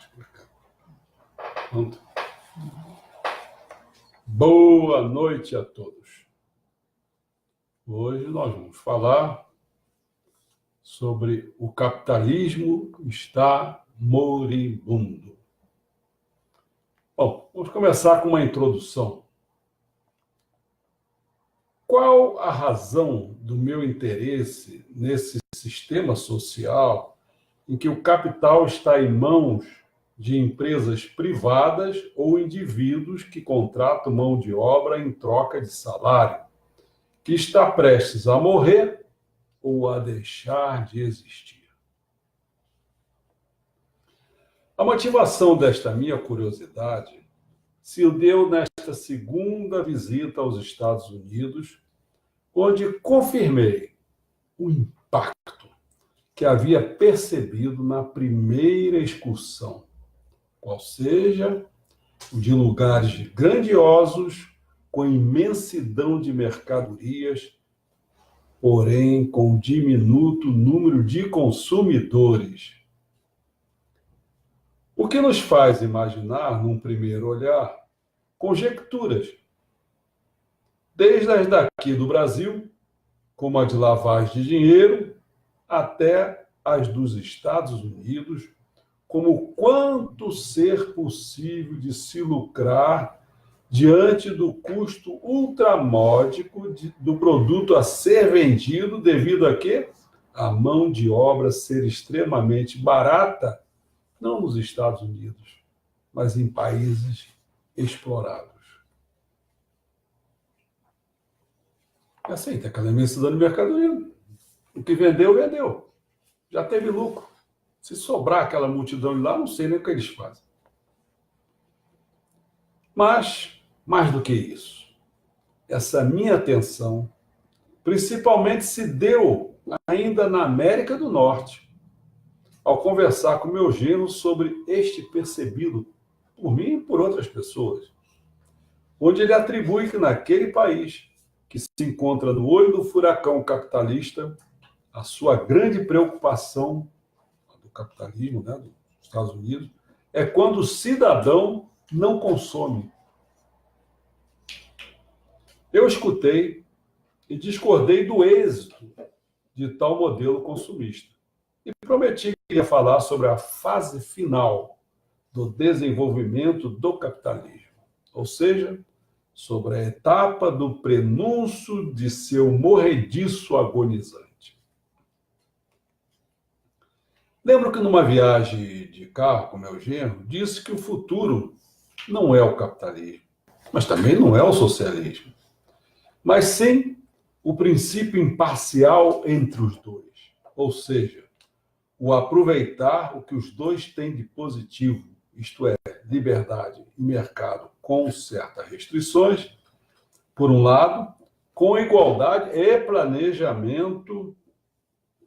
mais para cá. Pronto. Boa noite a todos. Hoje nós vamos falar sobre o capitalismo está moribundo. Bom, vamos começar com uma introdução. Qual a razão do meu interesse nesse sistema social em que o capital está em mãos de empresas privadas ou indivíduos que contratam mão de obra em troca de salário, que está prestes a morrer ou a deixar de existir? A motivação desta minha curiosidade se deu nesta segunda visita aos Estados Unidos, onde confirmei o impacto que havia percebido na primeira excursão, qual seja o de lugares grandiosos, com imensidão de mercadorias, porém com diminuto número de consumidores. O que nos faz imaginar, num primeiro olhar, conjecturas, desde as daqui do Brasil, como a de lavagem de dinheiro, até as dos Estados Unidos, como quanto ser possível de se lucrar diante do custo ultramódico do produto a ser vendido, devido a quê? A mão de obra ser extremamente barata, não nos Estados Unidos, mas em países explorados. É assim, tem aquela imensidão de mercadoria. O que vendeu, vendeu. Já teve lucro. Se sobrar aquela multidão de lá, não sei nem o que eles fazem. Mas, mais do que isso, essa minha atenção, principalmente se deu ainda na América do Norte, ao conversar com meu genro sobre este percebido por mim e por outras pessoas, onde ele atribui que naquele país, que se encontra no olho do furacão capitalista, a sua grande preocupação do capitalismo, né, dos Estados Unidos, é quando o cidadão não consome. Eu escutei e discordei do êxito de tal modelo consumista e prometi que ia falar sobre a fase final do desenvolvimento do capitalismo, ou seja, sobre a etapa do prenúncio de seu morrediço agonizante. Lembro que numa viagem de carro com meu genro, disse que o futuro não é o capitalismo, mas também não é o socialismo, mas sim o princípio imparcial entre os dois, ou seja, o aproveitar o que os dois têm de positivo, isto é, liberdade e mercado com certas restrições, por um lado, com igualdade e planejamento,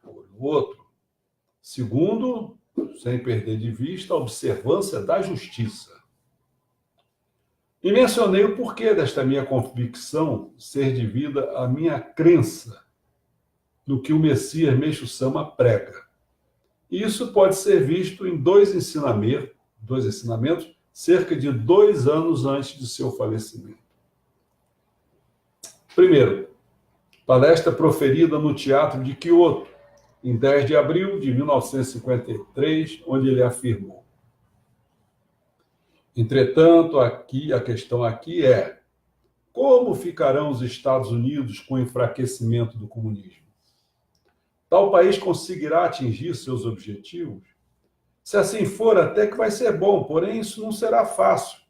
por outro. Segundo, sem perder de vista a observância da justiça. E mencionei o porquê desta minha convicção ser devida à minha crença no que o Messias Meixo Sama prega. E isso pode ser visto em dois ensinamentos, cerca de 2 anos antes de seu falecimento. Primeiro, palestra proferida no Teatro de Kyoto, em 10 de abril de 1953, onde ele afirmou: entretanto, a questão aqui é: como ficarão os Estados Unidos com o enfraquecimento do comunismo? Tal país conseguirá atingir seus objetivos? Se assim for, até que vai ser bom, porém isso não será fácil.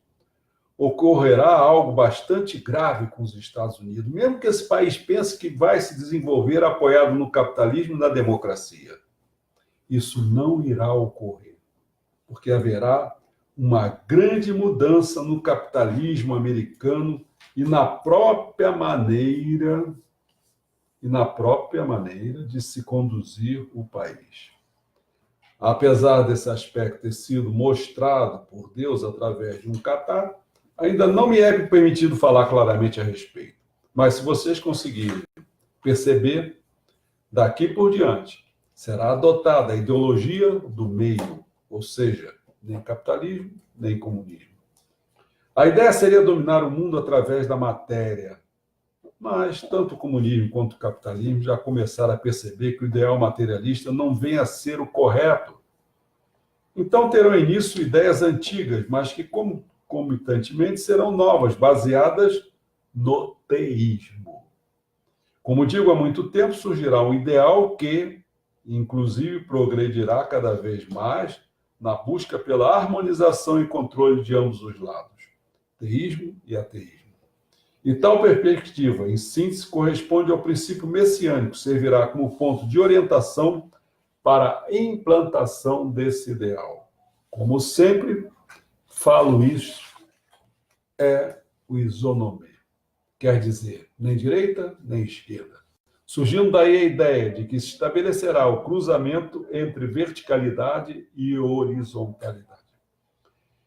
Ocorrerá algo bastante grave com os Estados Unidos, mesmo que esse país pense que vai se desenvolver apoiado no capitalismo e na democracia. Isso não irá ocorrer, porque haverá uma grande mudança no capitalismo americano e na própria maneira de se conduzir o país. Apesar desse aspecto ter sido mostrado por Deus através de um catar, ainda não me é permitido falar claramente a respeito. Mas se vocês conseguirem perceber, daqui por diante, será adotada a ideologia do meio, ou seja, nem capitalismo, nem comunismo. A ideia seria dominar o mundo através da matéria, mas tanto o comunismo quanto o capitalismo já começaram a perceber que o ideal materialista não vem a ser o correto. Então terão início ideias antigas, mas que concomitantemente serão novas, baseadas no teísmo. Como digo há muito tempo, surgirá um ideal que, inclusive, progredirá cada vez mais na busca pela harmonização e controle de ambos os lados, teísmo e ateísmo. E tal perspectiva, em síntese, corresponde ao princípio messiânico, servirá como ponto de orientação para a implantação desse ideal. Como sempre, falo isso, é o isonomê. Quer dizer, nem direita, nem esquerda. Surgindo daí a ideia de que se estabelecerá o cruzamento entre verticalidade e horizontalidade.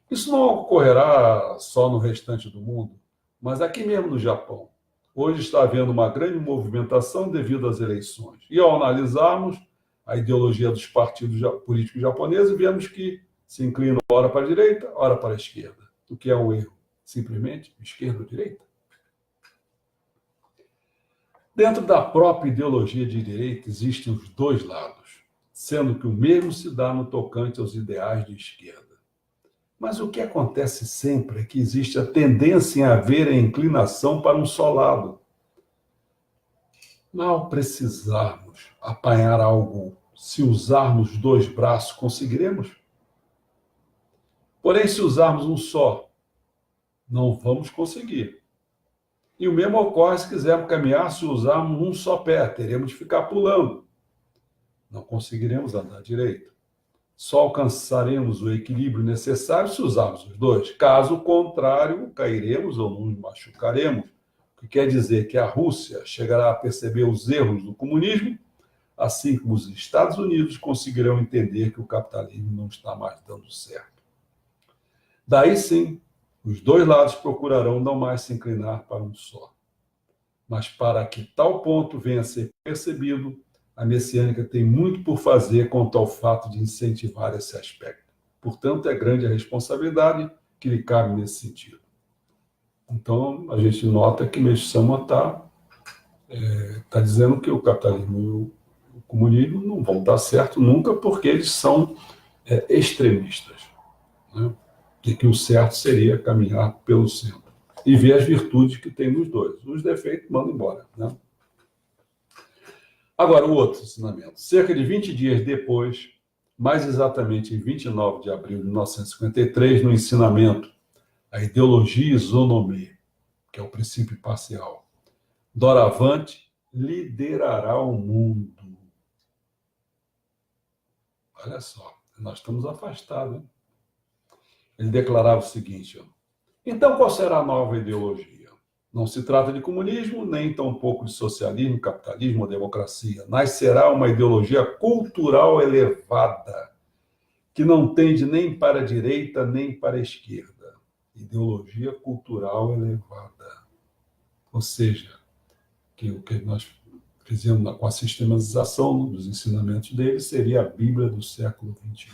Isso não ocorrerá só no restante do mundo, mas aqui mesmo no Japão. Hoje está havendo uma grande movimentação devido às eleições. E ao analisarmos a ideologia dos partidos políticos japoneses, vemos que se inclinam ora para a direita, ora para a esquerda. O que é um erro? Simplesmente esquerda ou direita? Dentro da própria ideologia de direita existem os dois lados, sendo que o mesmo se dá no tocante aos ideais de esquerda. Mas o que acontece sempre é que existe a tendência em haver a inclinação para um só lado. Ao precisarmos apanhar algo, se usarmos dois braços, conseguiremos? Porém, se usarmos um só, não vamos conseguir. E o mesmo ocorre se quisermos caminhar, se usarmos um só pé, teremos de ficar pulando. Não conseguiremos andar direito. Só alcançaremos o equilíbrio necessário se usarmos os dois. Caso contrário, cairemos ou nos machucaremos. O que quer dizer que a Rússia chegará a perceber os erros do comunismo, assim como os Estados Unidos conseguirão entender que o capitalismo não está mais dando certo. Daí sim, os dois lados procurarão não mais se inclinar para um só. Mas para que tal ponto venha a ser percebido, a messiânica tem muito por fazer quanto ao fato de incentivar esse aspecto. Portanto, é grande a responsabilidade que lhe cabe nesse sentido. Então, a gente nota que Meixo Sama está dizendo que o capitalismo e o comunismo não vão dar certo nunca, porque eles são extremistas, né? E que o certo seria caminhar pelo centro e ver as virtudes que tem nos dois. Os defeitos mandam embora, né? Agora, o outro ensinamento. Cerca de 20 dias depois, mais exatamente em 29 de abril de 1953, no ensinamento A Ideologia Isonomê, que é o princípio parcial, doravante liderará o mundo. Olha só, nós estamos afastados, hein? Ele declarava o seguinte: então qual será a nova ideologia? Não se trata de comunismo, nem tampouco de socialismo, capitalismo ou democracia. Nascerá uma ideologia cultural elevada, que não tende nem para a direita, nem para a esquerda. Ideologia cultural elevada. Ou seja, que o que nós fizemos com a sistematização dos ensinamentos dele seria a Bíblia do século XXI.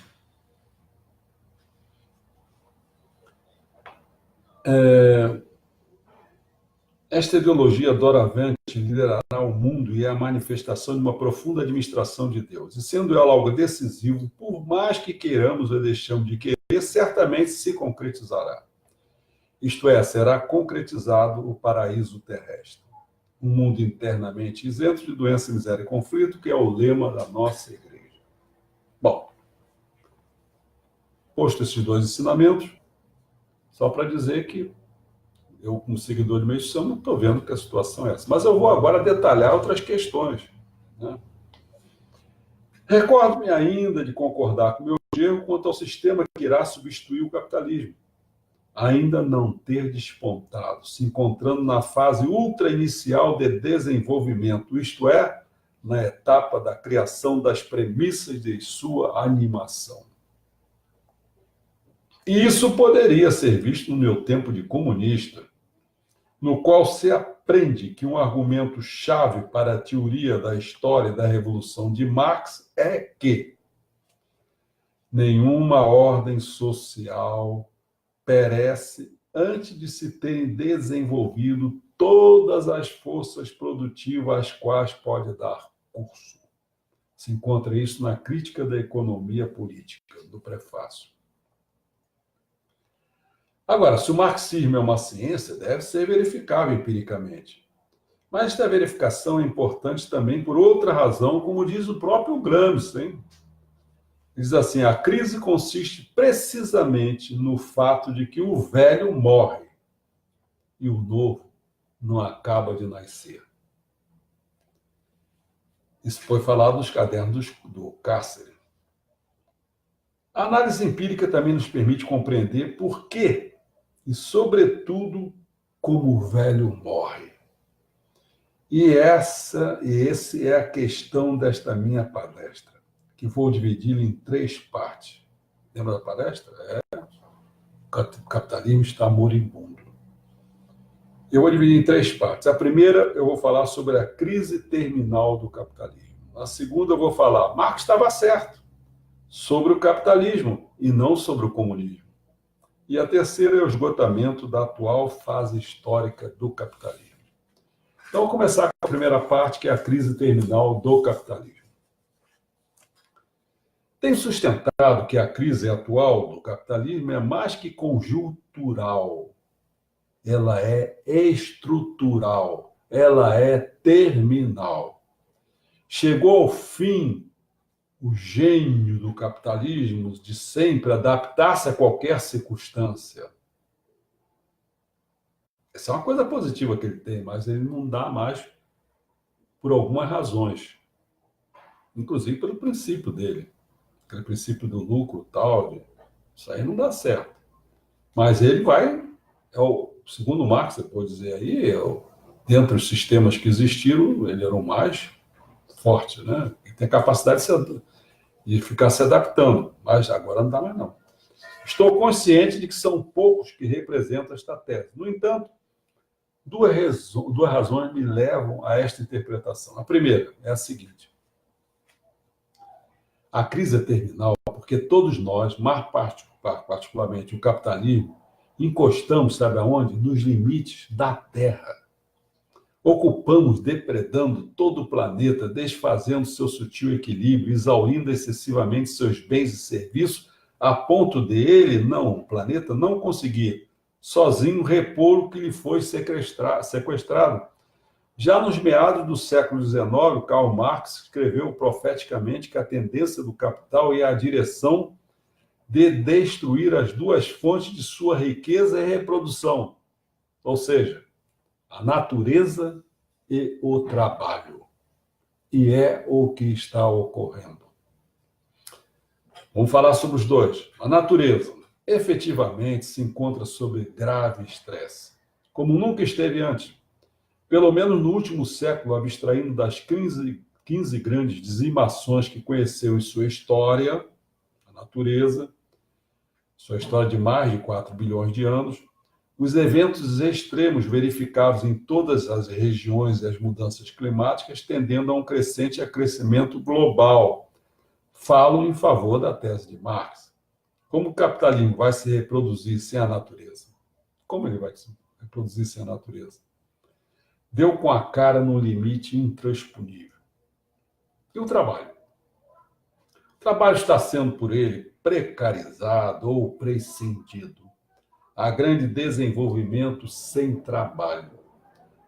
Esta ideologia doravante liderará o mundo e é a manifestação de uma profunda administração de Deus. E sendo ela algo decisivo, por mais que queiramos ou deixamos de querer, certamente se concretizará. Isto é, será concretizado o paraíso terrestre. Um mundo internamente isento de doença, miséria e conflito, que é o lema da nossa igreja. Bom, posto esses dois ensinamentos, só para dizer que eu, como seguidor de Meixo Sama, estou vendo que a situação é essa. Mas eu vou agora detalhar outras questões, né? Recordo-me ainda de concordar com o meu erro quanto ao sistema que irá substituir o capitalismo. Ainda não ter despontado, se encontrando na fase ultra-inicial de desenvolvimento, isto é, na etapa da criação das premissas de sua animação. E isso poderia ser visto no meu tempo de comunista, no qual se aprende que um argumento-chave para a teoria da história da Revolução de Marx é que Nenhuma ordem social perece antes de se terem desenvolvido todas as forças produtivas às quais pode dar curso. Se encontra isso na Crítica da Economia Política, do prefácio. Agora, se o marxismo é uma ciência, deve ser verificável empiricamente. Mas esta verificação é importante também por outra razão, como diz o próprio Gramsci, hein? Diz assim, a crise consiste precisamente no fato de que o velho morre e o novo não acaba de nascer. Isso foi falado nos cadernos do Cárcere. A análise empírica também nos permite compreender por que, e sobretudo, como o velho morre. E esse é a questão desta minha palestra, que vou dividi-la em 3 partes. Lembra da palestra? O capitalismo está moribundo. Eu vou dividir em 3 partes. A primeira, eu vou falar sobre a crise terminal do capitalismo. A segunda, eu vos falar, Marx estava certo, sobre o capitalismo e não sobre o comunismo. E a terceira é o esgotamento da atual fase histórica do capitalismo. Então, vou começar com a primeira parte, que é a crise terminal do capitalismo. Tem sustentado que a crise atual do capitalismo é mais que conjuntural. Ela é estrutural. Ela é terminal. Chegou ao fim o gênio do capitalismo de sempre adaptar-se a qualquer circunstância. Essa é uma coisa positiva que ele tem, mas ele não dá mais por algumas razões. Inclusive pelo princípio dele. Aquele princípio do lucro tal, isso aí não dá certo. Mas ele vai, segundo Marx, você pode dizer aí, dentre os sistemas que existiram, ele era o mais forte, né? Ele tem capacidade de ficar se adaptando, mas agora não dá mais não. Estou consciente de que são poucos que representam esta tese. No entanto, duas razões me levam a esta interpretação. A primeira é a seguinte. A crise é terminal porque todos nós, mais particularmente o capitalismo, encostamos, sabe aonde? Nos limites da Terra. Ocupamos depredando todo o planeta, desfazendo seu sutil equilíbrio, exaurindo excessivamente seus bens e serviços, a ponto de ele, o planeta, não conseguir sozinho repor o que lhe foi sequestrado. Já nos meados do século XIX, Karl Marx escreveu profeticamente que a tendência do capital ia à direção de destruir as duas fontes de sua riqueza e reprodução, ou seja, a natureza e o trabalho. E é o que está ocorrendo. Vamos falar sobre os dois. A natureza, efetivamente, se encontra sob grave estresse, como nunca esteve antes. Pelo menos no último século, abstraindo das 15 grandes dizimações que conheceu em sua história, a natureza, sua história de mais de 4 bilhões de anos, os eventos extremos verificados em todas as regiões e as mudanças climáticas tendendo a um crescente aquecimento global, falam em favor da tese de Marx. Como o capitalismo vai se reproduzir sem a natureza? Como ele vai se reproduzir sem a natureza? Deu com a cara num limite intransponível. E o trabalho? O trabalho está sendo por ele precarizado ou prescindido. Há grande desenvolvimento sem trabalho.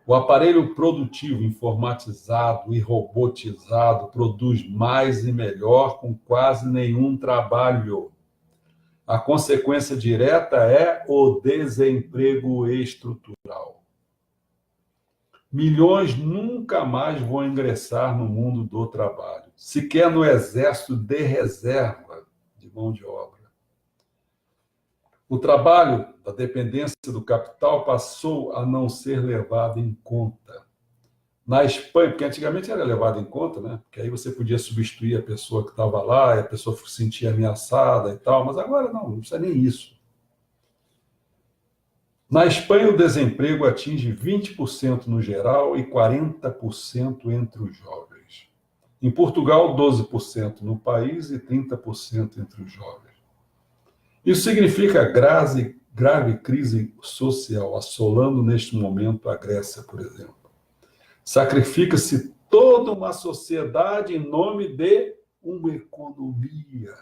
O aparelho produtivo informatizado e robotizado produz mais e melhor com quase nenhum trabalho. A consequência direta é o desemprego estrutural. Milhões nunca mais vão ingressar no mundo do trabalho, sequer no exército de reserva de mão de obra. O trabalho da dependência do capital passou a não ser levado em conta. Na Espanha, porque antigamente era levado em conta, né? Porque aí você podia substituir a pessoa que estava lá, e a pessoa se sentia ameaçada e tal, mas agora não precisa nem isso. Na Espanha, o desemprego atinge 20% no geral e 40% entre os jovens. Em Portugal, 12% no país e 30% entre os jovens. Isso significa grave crise social, assolando neste momento a Grécia, por exemplo. Sacrifica-se toda uma sociedade em nome de uma economia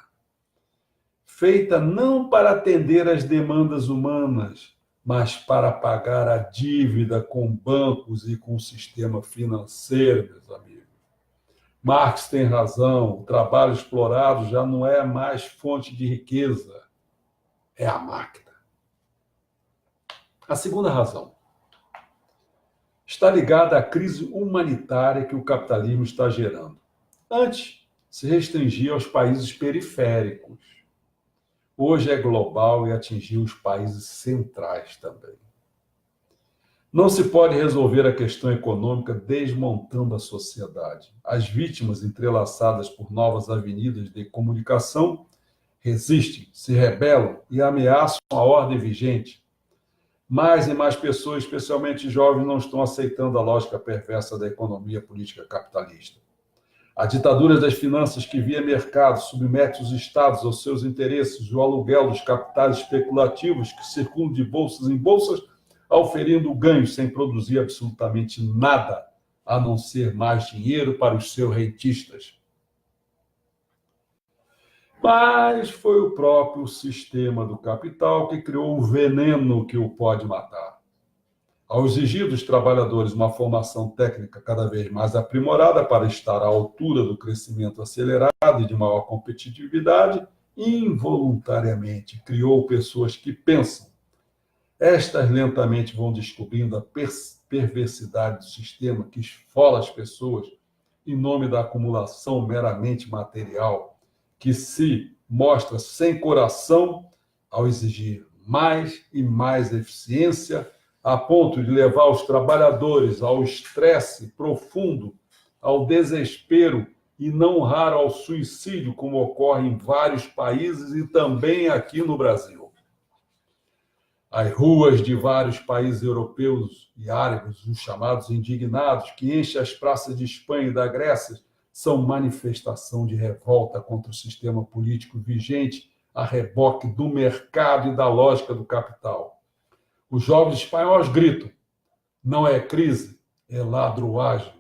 feita não para atender às demandas humanas, mas para pagar a dívida com bancos e com o sistema financeiro, meus amigos. Marx tem razão, o trabalho explorado já não é mais fonte de riqueza, é a máquina. A segunda razão está ligada à crise humanitária que o capitalismo está gerando. Antes, se restringia aos países periféricos. Hoje é global e atingiu os países centrais também. Não se pode resolver a questão econômica desmontando a sociedade. As vítimas, entrelaçadas por novas avenidas de comunicação, resistem, se rebelam e ameaçam a ordem vigente. Mais e mais pessoas, especialmente jovens, não estão aceitando a lógica perversa da economia política capitalista. A ditadura das finanças que via mercado submete os estados aos seus interesses, o aluguel dos capitais especulativos que circulam de bolsas em bolsas, auferindo ganhos sem produzir absolutamente nada, a não ser mais dinheiro para os seus rentistas. Mas foi o próprio sistema do capital que criou o veneno que o pode matar. Ao exigir dos trabalhadores uma formação técnica cada vez mais aprimorada para estar à altura do crescimento acelerado e de maior competitividade, involuntariamente criou pessoas que pensam. Estas lentamente vão descobrindo a perversidade do sistema que esfola as pessoas em nome da acumulação meramente material, que se mostra sem coração ao exigir mais e mais eficiência, a ponto de levar os trabalhadores ao estresse profundo, ao desespero e não raro ao suicídio, como ocorre em vários países e também aqui no Brasil. As ruas de vários países europeus e árabes, os chamados indignados, que enchem as praças de Espanha e da Grécia, são manifestação de revolta contra o sistema político vigente a reboque do mercado e da lógica do capital. Os jovens espanhóis gritam, não é crise, é ladroagem.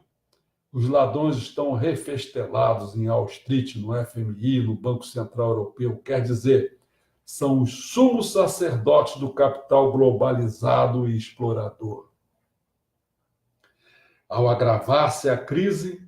Os ladrões estão refestelados em Wall Street, no FMI, no Banco Central Europeu. Quer dizer, são os sumos sacerdotes do capital globalizado e explorador. Ao agravar-se a crise,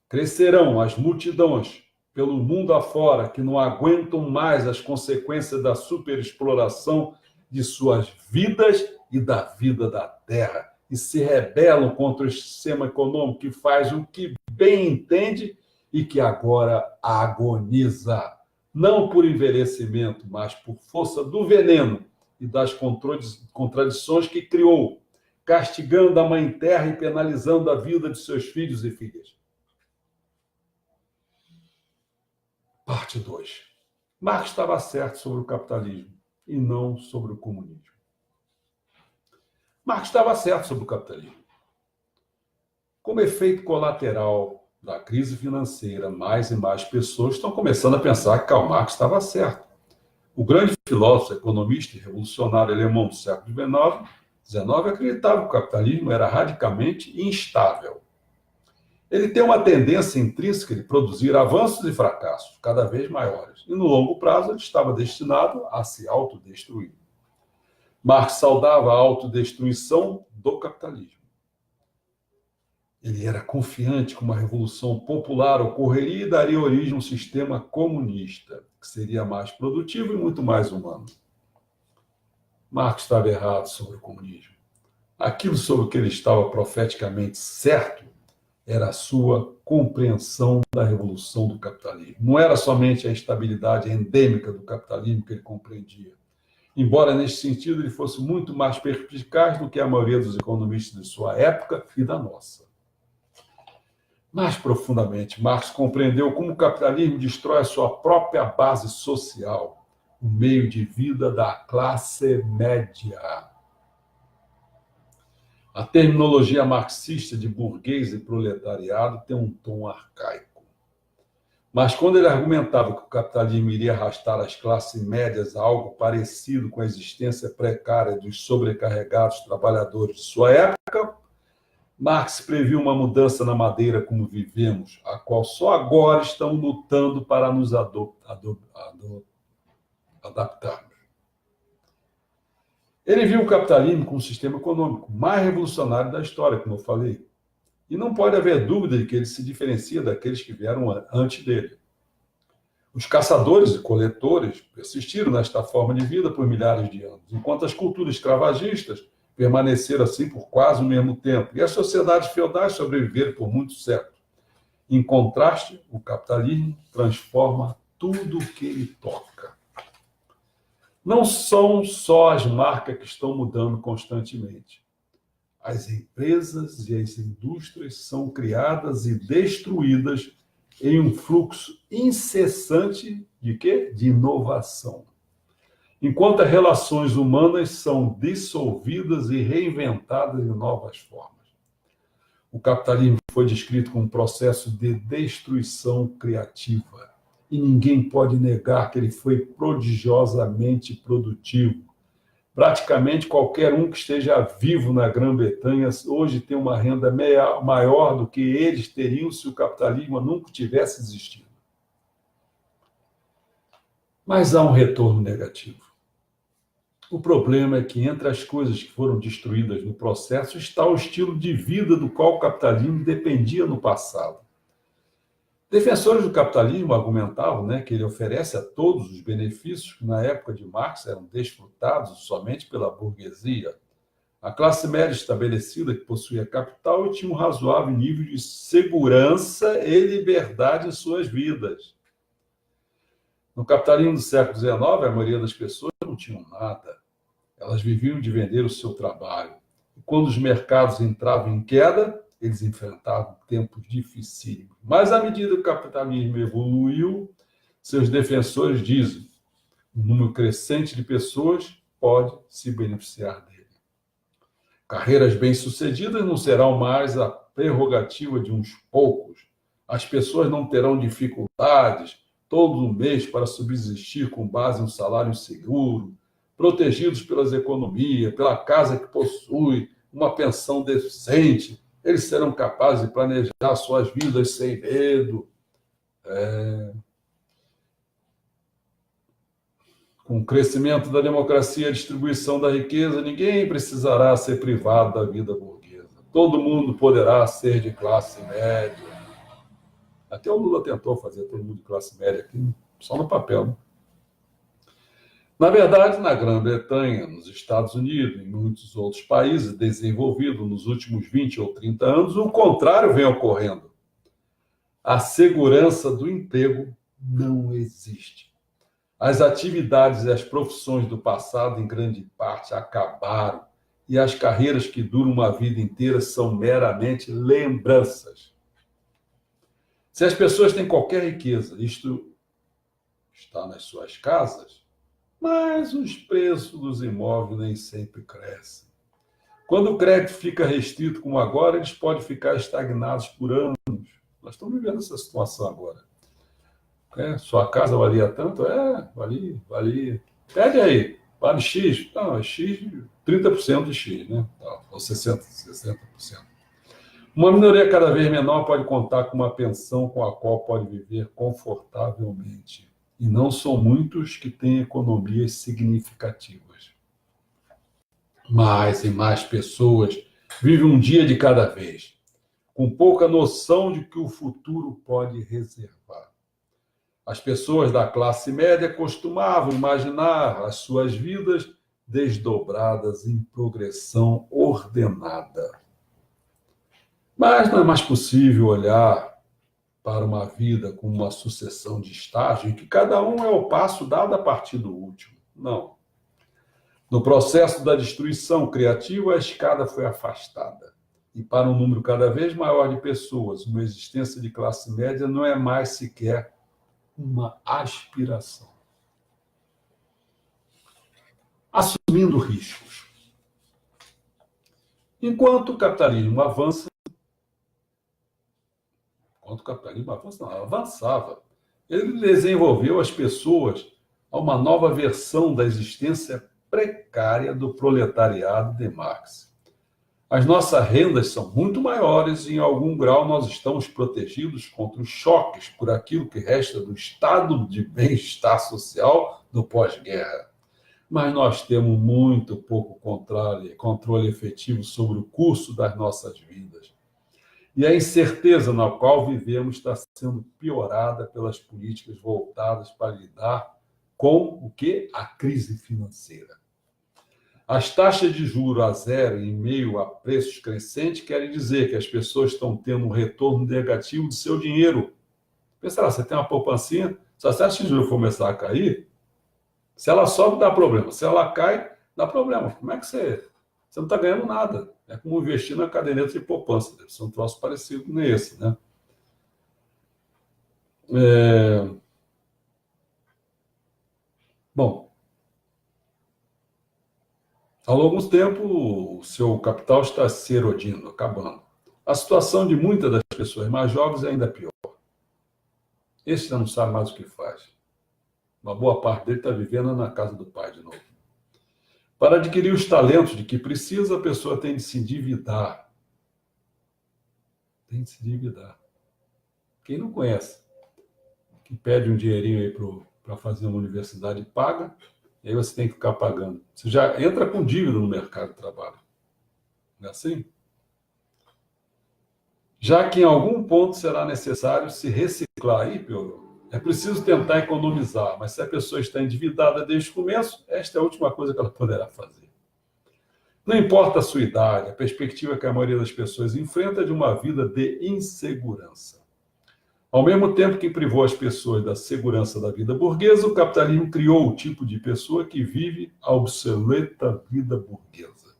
crescerão as multidões pelo mundo afora que não aguentam mais as consequências da superexploração de suas vidas e da vida da terra e se rebelam contra o sistema econômico que faz o que bem entende e que agora agoniza, não por envelhecimento, mas por força do veneno e das contradições que criou, castigando a mãe terra e penalizando a vida de seus filhos e filhas. Parte 2. Marx estava certo sobre o capitalismo e não sobre o comunismo. Marx estava certo sobre o capitalismo. Como efeito colateral da crise financeira, mais e mais pessoas estão começando a pensar que Karl Marx estava certo. O grande filósofo, economista e revolucionário alemão do século XIX acreditava que o capitalismo era radicalmente instável. Ele tem uma tendência intrínseca de produzir avanços e fracassos cada vez maiores, e no longo prazo ele estava destinado a se autodestruir. Marx saudava a autodestruição do capitalismo. Ele era confiante que uma revolução popular ocorreria e daria origem a um sistema comunista, que seria mais produtivo e muito mais humano. Marx estava errado sobre o comunismo. Aquilo sobre o que ele estava profeticamente certo era a sua compreensão da revolução do capitalismo. Não era somente a instabilidade endêmica do capitalismo que ele compreendia. Embora, nesse sentido, ele fosse muito mais perspicaz do que a maioria dos economistas de sua época e da nossa. Mais profundamente, Marx compreendeu como o capitalismo destrói a sua própria base social, o meio de vida da classe média. A terminologia marxista de burguês e proletariado tem um tom arcaico. Mas quando ele argumentava que o capitalismo iria arrastar as classes médias a algo parecido com a existência precária dos sobrecarregados trabalhadores de sua época, Marx previu uma mudança na maneira como vivemos, a qual só agora estamos lutando para nos adaptarmos. Ele viu o capitalismo como um sistema econômico mais revolucionário da história, como eu falei. E não pode haver dúvida de que ele se diferencia daqueles que vieram antes dele. Os caçadores e coletores persistiram nesta forma de vida por milhares de anos, enquanto as culturas escravagistas permaneceram assim por quase o mesmo tempo, e as sociedades feudais sobreviveram por muitos séculos. Em contraste, o capitalismo transforma tudo o que ele toca. Não são só as marcas que estão mudando constantemente. As empresas e as indústrias são criadas e destruídas em um fluxo incessante de quê? De inovação. Enquanto as relações humanas são dissolvidas e reinventadas de novas formas. O capitalismo foi descrito como um processo de destruição criativa. E ninguém pode negar que ele foi prodigiosamente produtivo. Praticamente qualquer um que esteja vivo na Grã-Bretanha hoje tem uma renda maior do que eles teriam se o capitalismo nunca tivesse existido. Mas há um retorno negativo. O problema é que entre as coisas que foram destruídas no processo está o estilo de vida do qual o capitalismo dependia no passado. Defensores do capitalismo argumentavam, que ele oferece a todos os benefícios que na época de Marx eram desfrutados somente pela burguesia. A classe média estabelecida que possuía capital e tinha um razoável nível de segurança e liberdade em suas vidas. No capitalismo do século XIX, a maioria das pessoas não tinham nada. Elas viviam de vender o seu trabalho. E quando os mercados entravam em queda, eles enfrentavam tempos dificílimos. Mas, à medida que o capitalismo evoluiu, seus defensores dizem: um número crescente de pessoas pode se beneficiar dele. Carreiras bem-sucedidas não serão mais a prerrogativa de uns poucos. As pessoas não terão dificuldades todo mês para subsistir com base em um salário seguro, protegidos pelas economias, pela casa que possui, uma pensão decente. Eles serão capazes de planejar suas vidas sem medo. Com o crescimento da democracia e a distribuição da riqueza, ninguém precisará ser privado da vida burguesa. Todo mundo poderá ser de classe média. Até o Lula tentou fazer todo mundo de classe média aqui, só no papel. Né? Na verdade, na Grã-Bretanha, nos Estados Unidos e em muitos outros países desenvolvidos nos últimos 20 ou 30 anos, o contrário vem ocorrendo. A segurança do emprego não existe. As atividades e as profissões do passado, em grande parte, acabaram, e as carreiras que duram uma vida inteira são meramente lembranças. Se as pessoas têm qualquer riqueza, isto está nas suas casas, mas os preços dos imóveis nem sempre crescem. Quando o crédito fica restrito como agora, eles podem ficar estagnados por anos. Nós estamos vivendo essa situação agora. Sua casa valia tanto? Valia. Pede aí, vale X? Não, é X, 30% de X, né? Ou 60%. Uma minoria cada vez menor pode contar com uma pensão com a qual pode viver confortavelmente. E não são muitos que têm economias significativas. Mais e mais pessoas vivem um dia de cada vez, com pouca noção de que o futuro pode reservar. As pessoas da classe média costumavam imaginar as suas vidas desdobradas em progressão ordenada. Mas não é mais possível olhar para uma vida como uma sucessão de estágios em que cada um é o passo dado a partir do último. Não. No processo da destruição criativa, a escada foi afastada. E para um número cada vez maior de pessoas, uma existência de classe média não é mais sequer uma aspiração. Assumindo riscos. Enquanto o capitalismo avançava, Ele desenvolveu as pessoas a uma nova versão da existência precária do proletariado de Marx. As nossas rendas são muito maiores e, em algum grau, nós estamos protegidos contra os choques por aquilo que resta do estado de bem-estar social do pós-guerra. Mas nós temos muito pouco controle efetivo sobre o curso das nossas vidas. E a incerteza na qual vivemos está sendo piorada pelas políticas voltadas para lidar com o quê? A crise financeira. As taxas de juros a zero em meio a preços crescentes querem dizer que as pessoas estão tendo um retorno negativo do seu dinheiro. Pensa lá, você tem uma poupancinha, se a taxa de juros começar a cair, se ela sobe, dá problema. Se ela cai, dá problema. Como é que você não está ganhando nada? É como investir na caderneta de poupança. Deve ser um troço parecido com esse, né? Bom, ao longo do tempo, o seu capital está se erodindo, acabando. A situação de muitas das pessoas mais jovens é ainda pior. Esse já não sabe mais o que faz. Uma boa parte dele está vivendo na casa do pai de novo. Para adquirir os talentos de que precisa, a pessoa tem de se endividar. Tem de se endividar. Quem não conhece, que pede um dinheirinho aí para fazer uma universidade, paga, e aí você tem que ficar pagando. Você já entra com dívida no mercado de trabalho. Não é assim? Já que em algum ponto será necessário se reciclar, aí piorou. É preciso tentar economizar, mas se a pessoa está endividada desde o começo, esta é a última coisa que ela poderá fazer. Não importa a sua idade, a perspectiva que a maioria das pessoas enfrenta é de uma vida de insegurança. Ao mesmo tempo que privou as pessoas da segurança da vida burguesa, o capitalismo criou o tipo de pessoa que vive a obsoleta vida burguesa.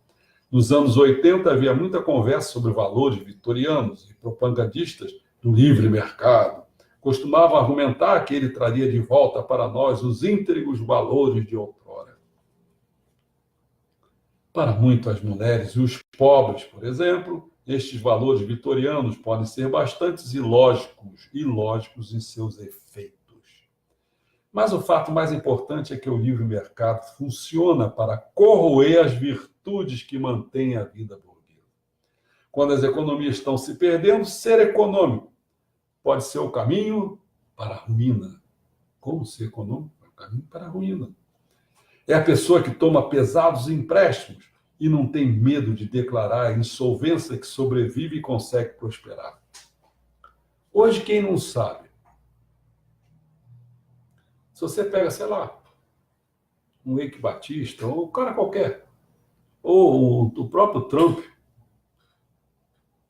Nos anos 80 havia muita conversa sobre valores vitorianos e propagandistas do livre mercado. Costumavam argumentar que ele traria de volta para nós os íntegros valores de outrora. Para muitas mulheres e os pobres, por exemplo, estes valores vitorianos podem ser bastante ilógicos em seus efeitos. Mas o fato mais importante é que o livre mercado funciona para corroer as virtudes que mantêm a vida burguesa. Quando as economias estão se perdendo, ser econômico pode ser o caminho para a ruína. Como ser econômico? É o caminho para a ruína. É a pessoa que toma pesados empréstimos e não tem medo de declarar a insolvência que sobrevive e consegue prosperar. Hoje, quem não sabe? Se você pega, sei lá, um Eike Batista, ou um cara qualquer, ou o próprio Trump,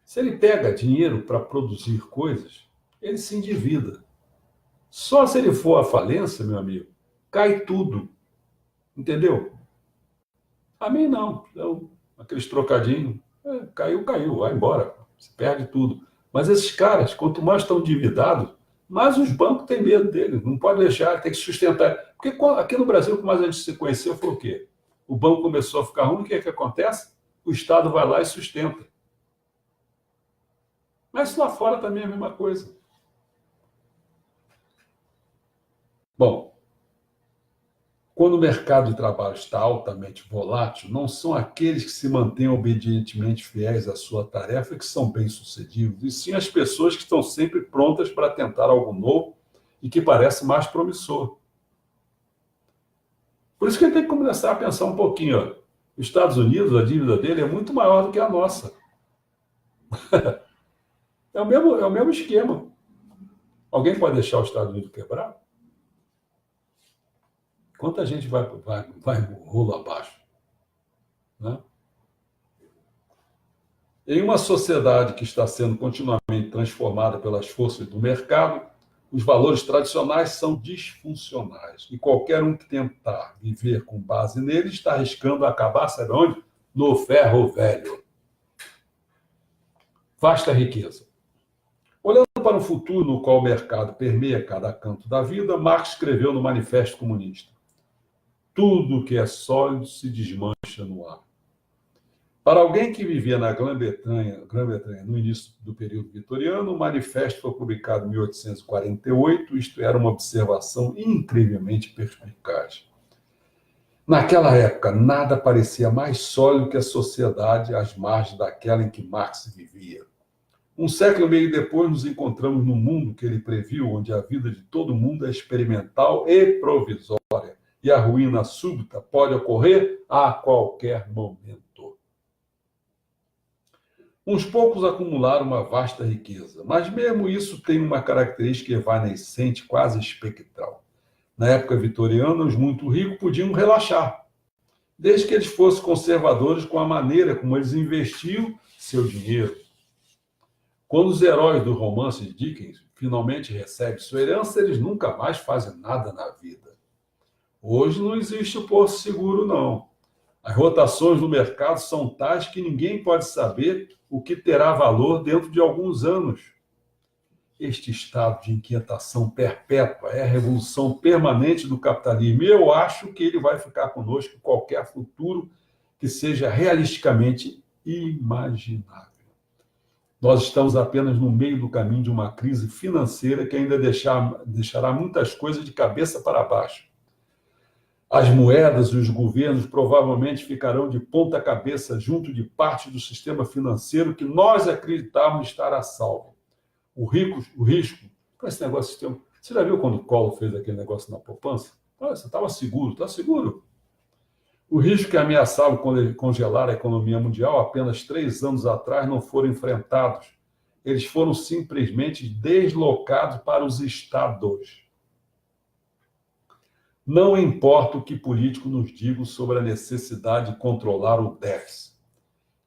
se ele pega dinheiro para produzir coisas, ele se endivida. Só se ele for à falência, meu amigo, cai tudo. Entendeu? A mim não. Então, aqueles trocadinhos, caiu, vai embora. Se perde tudo. Mas esses caras, quanto mais estão endividados, mais os bancos têm medo deles. Não pode deixar, tem que sustentar. Porque aqui no Brasil, como a gente se conheceu, foi o quê? O banco começou a ficar ruim, o que é que acontece? O Estado vai lá e sustenta. Mas lá fora também é a mesma coisa. Bom, quando o mercado de trabalho está altamente volátil, não são aqueles que se mantêm obedientemente fiéis à sua tarefa que são bem-sucedidos, e sim as pessoas que estão sempre prontas para tentar algo novo e que parece mais promissor. Por isso que ele tem que começar a pensar um pouquinho. Ó. Os Estados Unidos, a dívida dele é muito maior do que a nossa. É o mesmo esquema. Alguém pode deixar os Estados Unidos quebrar? Quanta gente vai rolo abaixo? Né? Em uma sociedade que está sendo continuamente transformada pelas forças do mercado, os valores tradicionais são disfuncionais. E qualquer um que tentar viver com base neles está arriscando acabar, sabe onde? No ferro velho. Vasta riqueza. Olhando para um futuro no qual o mercado permeia cada canto da vida, Marx escreveu no Manifesto Comunista: tudo que é sólido se desmancha no ar. Para alguém que vivia na Grã-Bretanha no início do período vitoriano, o manifesto foi publicado em 1848, isto era uma observação incrivelmente perspicaz. Naquela época, nada parecia mais sólido que a sociedade às margens daquela em que Marx vivia. Um século e meio depois, nos encontramos no mundo que ele previu, onde a vida de todo mundo é experimental e provisória, e a ruína súbita pode ocorrer a qualquer momento. Uns poucos acumularam uma vasta riqueza, mas mesmo isso tem uma característica evanescente, quase espectral. Na época vitoriana, os muito ricos podiam relaxar, desde que eles fossem conservadores com a maneira como eles investiam seu dinheiro. Quando os heróis do romance de Dickens finalmente recebem sua herança, eles nunca mais fazem nada na vida. Hoje não existe o porto seguro, não. As rotações no mercado são tais que ninguém pode saber o que terá valor dentro de alguns anos. Este estado de inquietação perpétua é a revolução permanente do capitalismo e eu acho que ele vai ficar conosco em qualquer futuro que seja realisticamente imaginável. Nós estamos apenas no meio do caminho de uma crise financeira que ainda deixará muitas coisas de cabeça para baixo. As moedas e os governos provavelmente ficarão de ponta cabeça junto de parte do sistema financeiro que nós acreditávamos estar a salvo. O risco, com esse negócio, você já viu quando o Collor fez aquele negócio na poupança? Você estava seguro, está seguro? O risco que ameaçava congelar a economia mundial apenas 3 anos atrás não foram enfrentados. Eles foram simplesmente deslocados para os estados. Não importa o que políticos nos digam sobre a necessidade de controlar o déficit.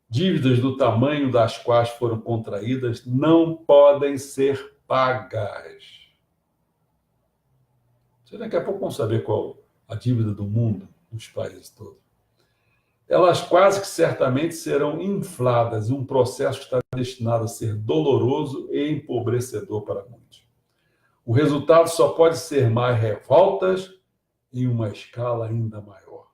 Dívidas do tamanho das quais foram contraídas não podem ser pagas. Daqui a pouco vamos saber qual a dívida do mundo, dos países todos. Elas quase que certamente serão infladas em um processo que está destinado a ser doloroso e empobrecedor para muitos. O resultado só pode ser mais revoltas em uma escala ainda maior.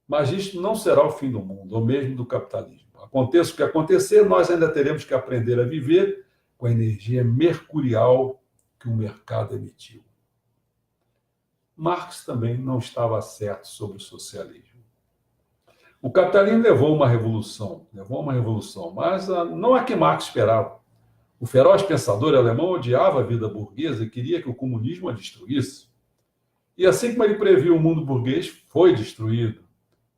Mas isto não será o fim do mundo, ou mesmo do capitalismo. Aconteça o que acontecer, nós ainda teremos que aprender a viver com a energia mercurial que o mercado emitiu. Marx também não estava certo sobre o socialismo. O capitalismo levou uma revolução, mas não a que Marx esperava. O feroz pensador alemão odiava a vida burguesa e queria que o comunismo a destruísse. E assim como ele previu o mundo burguês, foi destruído.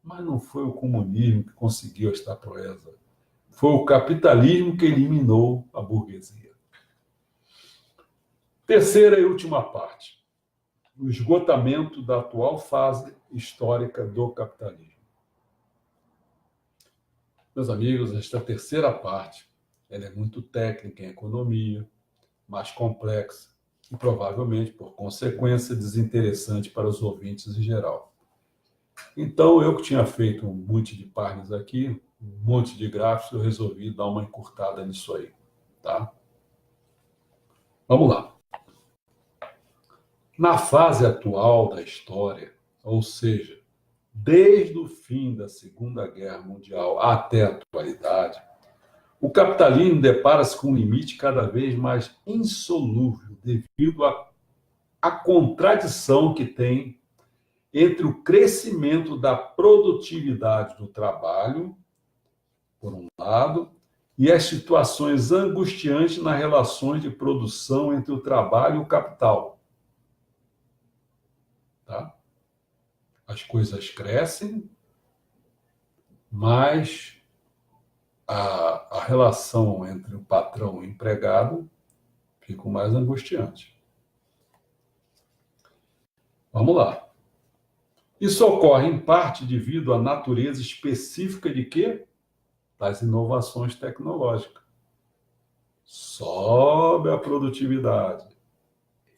Mas não foi o comunismo que conseguiu esta proeza. Foi o capitalismo que eliminou a burguesia. Terceira e última parte. O esgotamento da atual fase histórica do capitalismo. Meus amigos, esta terceira parte ela é muito técnica em economia, mais complexa, e provavelmente, por consequência, desinteressante para os ouvintes em geral. Então, eu que tinha feito um monte de páginas aqui, um monte de gráficos, eu resolvi dar uma encurtada nisso aí, tá? Vamos lá. Na fase atual da história, ou seja, desde o fim da Segunda Guerra Mundial até a atualidade, o capitalismo depara-se com um limite cada vez mais insolúvel devido à contradição que tem entre o crescimento da produtividade do trabalho, por um lado, e as situações angustiantes nas relações de produção entre o trabalho e o capital. Tá? As coisas crescem, mas a relação entre o patrão e o empregado fica mais angustiante. Vamos lá. Isso ocorre, em parte, devido à natureza específica de quê? Das inovações tecnológicas. Sobe a produtividade.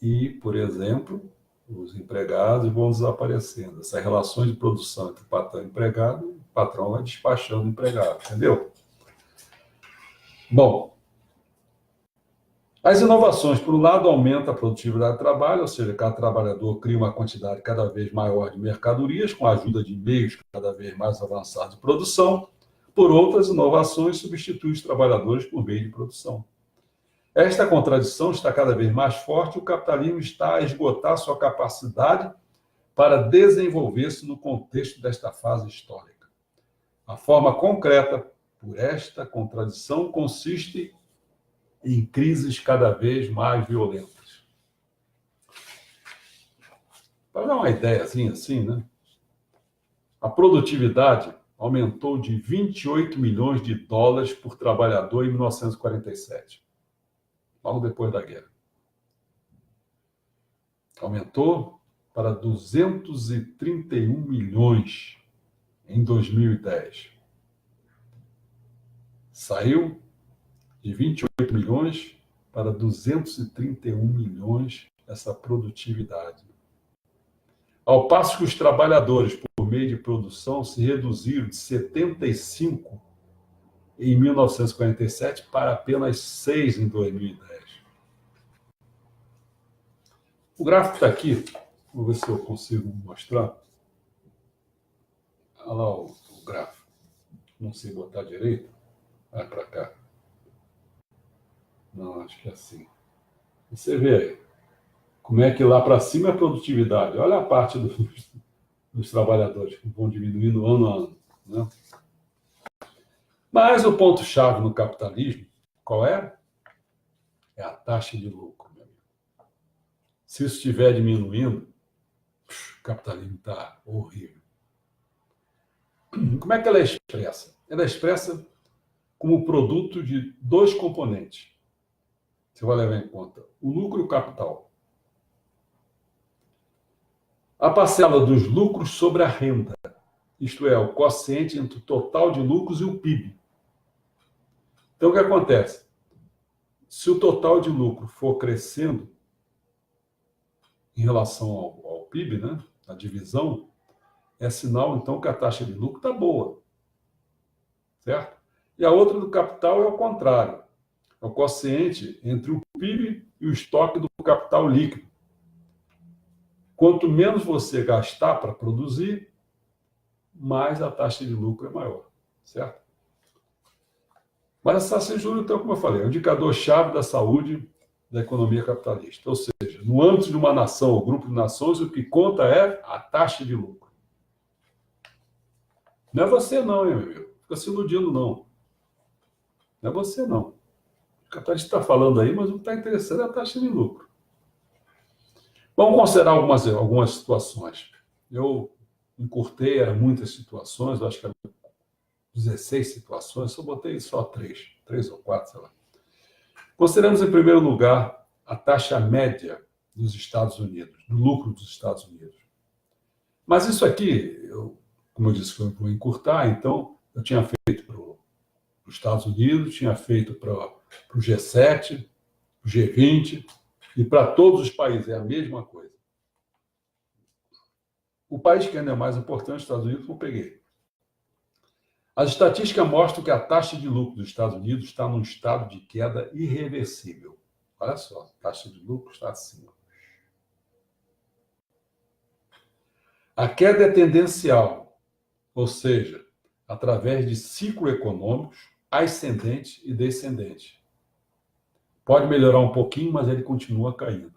E, por exemplo, os empregados vão desaparecendo. Essas relações de produção entre patrão e empregado, o patrão vai despachando o empregado, entendeu? Bom, as inovações, por um lado, aumentam a produtividade do trabalho, ou seja, cada trabalhador cria uma quantidade cada vez maior de mercadorias, com a ajuda de meios cada vez mais avançados de produção. por outras inovações, substitui os trabalhadores por meio de produção. Esta contradição está cada vez mais forte e o capitalismo está a esgotar sua capacidade para desenvolver-se no contexto desta fase histórica. A forma concreta por esta contradição consiste em crises cada vez mais violentas. Para dar uma ideiazinha assim, né? A produtividade aumentou de 28 milhões de dólares por trabalhador em 1947, logo depois da guerra. Aumentou para 231 milhões em 2010. Saiu de 28 milhões para 231 milhões essa produtividade. Ao passo que os trabalhadores, por meio de produção, se reduziram de 75 em 1947 para apenas 6 em 2010. O gráfico está aqui. Vou ver se eu consigo mostrar. Olha lá o gráfico. Não sei botar direito. Vai para cá. Não, acho que é assim. Você vê aí. Como é que lá para cima é a produtividade. Olha a parte dos trabalhadores que vão diminuindo ano a ano. Né? Mas o ponto-chave no capitalismo, qual é? É a taxa de lucro, meu amigo. Se isso estiver diminuindo, o capitalismo está horrível. Como é que ela é expressa? Ela é expressa como produto de dois componentes. Você vai levar em conta o lucro e o capital. A parcela dos lucros sobre a renda, isto é, o quociente entre o total de lucros e o PIB. Então, o que acontece? Se o total de lucro for crescendo em relação ao PIB, né, a divisão, é sinal, então, que a taxa de lucro está boa. Certo? E a outra do capital é o contrário. É o quociente entre o PIB e o estoque do capital líquido. Quanto menos você gastar para produzir, mais a taxa de lucro é maior. Certo? Mas a taxa de juros, então, como eu falei, é o indicador-chave da saúde da economia capitalista. Ou seja, no âmbito de uma nação ou grupo de nações, o que conta é a taxa de lucro. Não é você não, hein, meu amigo? Fica se iludindo, não. Não é você, não. O capitalista está falando aí, mas o que está interessando é a taxa de lucro. Vamos considerar algumas situações. Eu encurtei, eram muitas situações, eu acho que eram 16 situações, só botei só 3 ou 4, sei lá. Consideramos, em primeiro lugar, a taxa média dos Estados Unidos, do lucro dos Estados Unidos. Mas isso aqui, como eu disse que eu vou encurtar, então eu tinha feito para os Estados Unidos, tinha feito para o G7, o G20 e para todos os países, é a mesma coisa. O país que ainda é mais importante, os Estados Unidos, eu peguei. As estatísticas mostram que a taxa de lucro dos Estados Unidos está num estado de queda irreversível. Olha só, a taxa de lucro está acima. A queda é tendencial, ou seja, através de ciclos econômicos ascendente e descendente. Pode melhorar um pouquinho, mas ele continua caindo.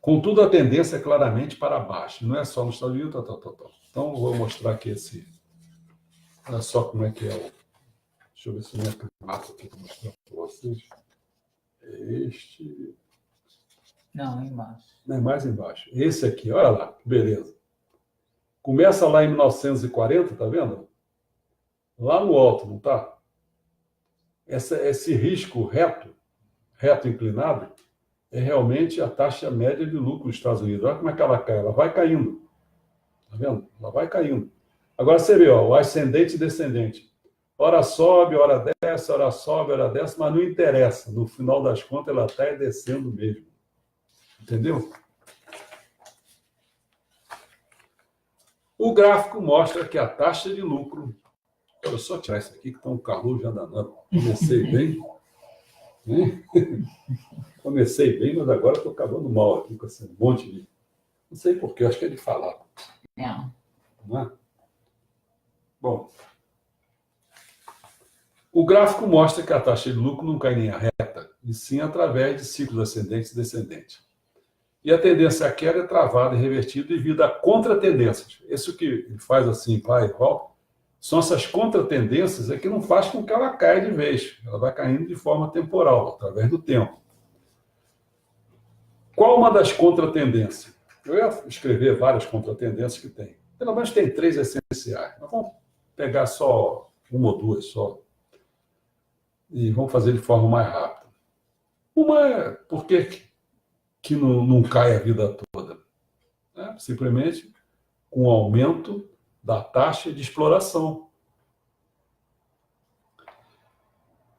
Contudo, a tendência é claramente para baixo. Não é só nos Estados Unidos, Então, eu vou mostrar aqui esse... Olha só como é que é o... Deixa eu ver se eu me mato aqui para mostrar para vocês. Este... Não, embaixo. Não, é mais embaixo. Esse aqui, olha lá, beleza. Começa lá em 1940, tá vendo? Lá no alto, não tá? Esse risco reto inclinado, é realmente a taxa média de lucro dos Estados Unidos. Olha como é que ela cai. Ela vai caindo. Tá vendo? Ela vai caindo. Agora você vê, ó, o ascendente e descendente. Hora sobe, hora desce, hora sobe, hora desce, mas não interessa. No final das contas, ela está descendo mesmo. Entendeu? O gráfico mostra que a taxa de lucro... Deixa eu só tirar isso aqui, que está um calor já danado. Comecei bem. Comecei bem, mas agora estou acabando mal aqui com esse monte de... Não sei porquê, acho que é de falar. Não. Não é? Bom, O gráfico mostra que a taxa de lucro não cai em linha reta, e sim através de ciclos ascendentes e descendentes. E a tendência à queda é travada e revertida devido a contratendências. Isso que ele faz assim, vai e volta, são essas contratendências que não faz com que ela caia de vez. Ela vai caindo de forma temporal, através do tempo. Qual uma das contratendências? Eu ia escrever várias contratendências que tem. Pelo menos tem 3 essenciais. Mas vamos pegar só uma ou duas só. E vamos fazer de forma mais rápida. Uma é por que não cai a vida toda? Simplesmente com o aumento da taxa de exploração.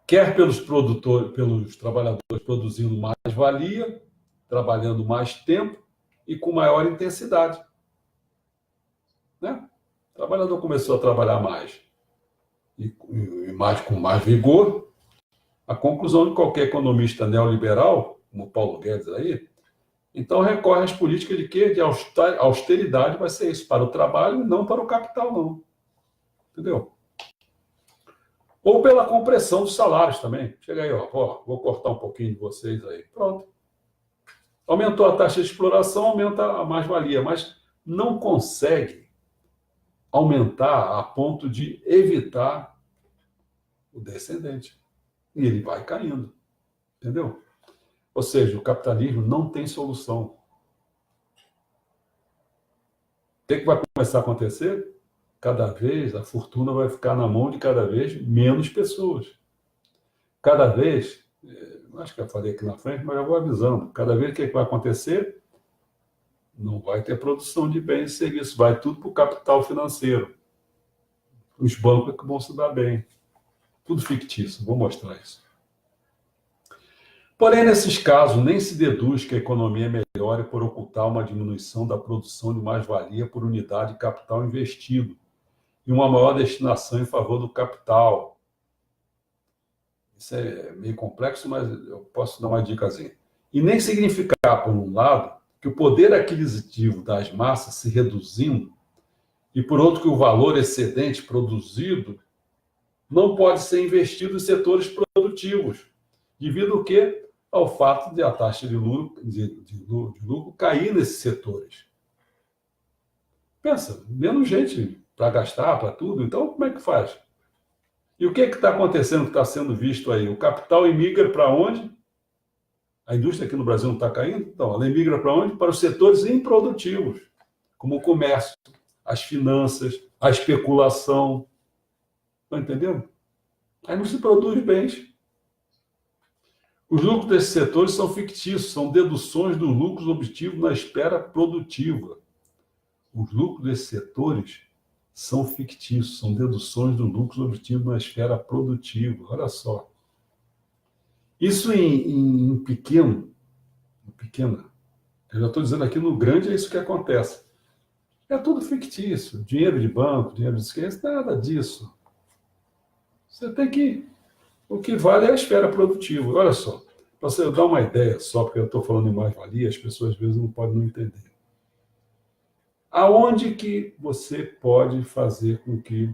Quer pelos produtores, pelos trabalhadores produzindo mais valia, trabalhando mais tempo e com maior intensidade. Né? O trabalhador começou a trabalhar mais e com mais vigor. A conclusão de qualquer economista neoliberal, como Paulo Guedes aí, então recorre às políticas de quê? De austeridade, vai ser isso, para o trabalho e não para o capital, não. Entendeu? Ou pela compressão dos salários também. Chega aí, vou cortar um pouquinho de vocês aí. Pronto. Aumentou a taxa de exploração, aumenta a mais-valia, mas não consegue aumentar a ponto de evitar o descendente. E ele vai caindo. Entendeu? Ou seja, o capitalismo não tem solução. O que vai começar a acontecer? Cada vez a fortuna vai ficar na mão de cada vez menos pessoas. Cada vez, acho que eu falei aqui na frente, mas eu vou avisando, cada vez que vai acontecer, não vai ter produção de bens e serviços, vai tudo para o capital financeiro. Os bancos que vão se dar bem. Tudo fictício, vou mostrar isso. Porém, nesses casos, nem se deduz que a economia melhore por ocultar uma diminuição da produção de mais-valia por unidade de capital investido e uma maior destinação em favor do capital. Isso é meio complexo, mas eu posso dar uma dicasinha. E nem significar, por um lado, que o poder aquisitivo das massas se reduzindo e, por outro, que o valor excedente produzido não pode ser investido em setores produtivos, devido ao quê? Ao fato de a taxa de lucro cair nesses setores. Pensa, menos gente para gastar, para tudo, então como é que faz? E o que está acontecendo, que está sendo visto aí? O capital imigra para onde? A indústria aqui no Brasil não está caindo? Então, ela imigra para onde? Para os setores improdutivos, como o comércio, as finanças, a especulação. Estão entendendo? Aí não se produz bens. Os lucros desses setores são fictícios, são deduções dos lucros obtidos na esfera produtiva. Os lucros desses setores são fictícios, são deduções dos lucros obtidos na esfera produtiva. Olha só. Isso em pequena, eu já estou dizendo aqui no grande, é isso que acontece. É tudo fictício. Dinheiro de banco, dinheiro de esquerda, nada disso. Você tem que... O que vale é a esfera produtiva. Olha só, para você dar uma ideia só, porque eu estou falando em mais-valia, as pessoas às vezes não podem não entender. Aonde que você pode fazer com que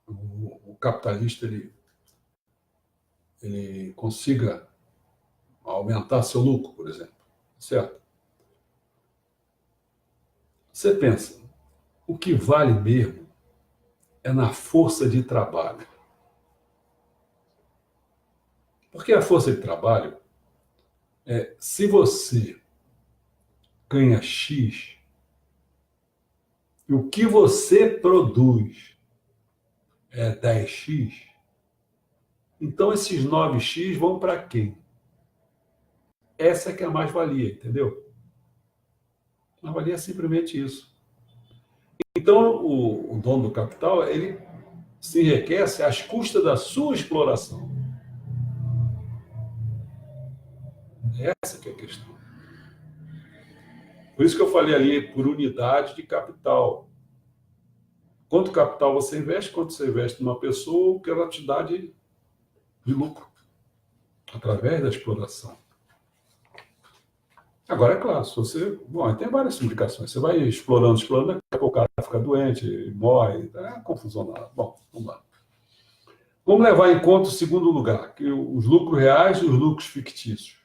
o capitalista ele consiga aumentar seu lucro, por exemplo? Certo? Você pensa, o que vale mesmo é na força de trabalho. Porque a força de trabalho se você ganha X, e o que você produz é 10x, então esses 9x vão para quem? Essa que é a mais-valia, entendeu? A mais-valia é simplesmente isso. Então, o dono do capital, ele se enriquece às custas da sua exploração. Essa que é a questão. Por isso que eu falei ali, por unidade de capital. Quanto capital você investe, quanto você investe numa pessoa, o que ela te dá de lucro, através da exploração. Agora, é claro, se você... Bom, tem várias implicações. Você vai explorando, daqui a pouco o cara fica doente, morre, é confusão nada. Bom, vamos lá. Vamos levar em conta o segundo lugar, que os lucros reais e os lucros fictícios.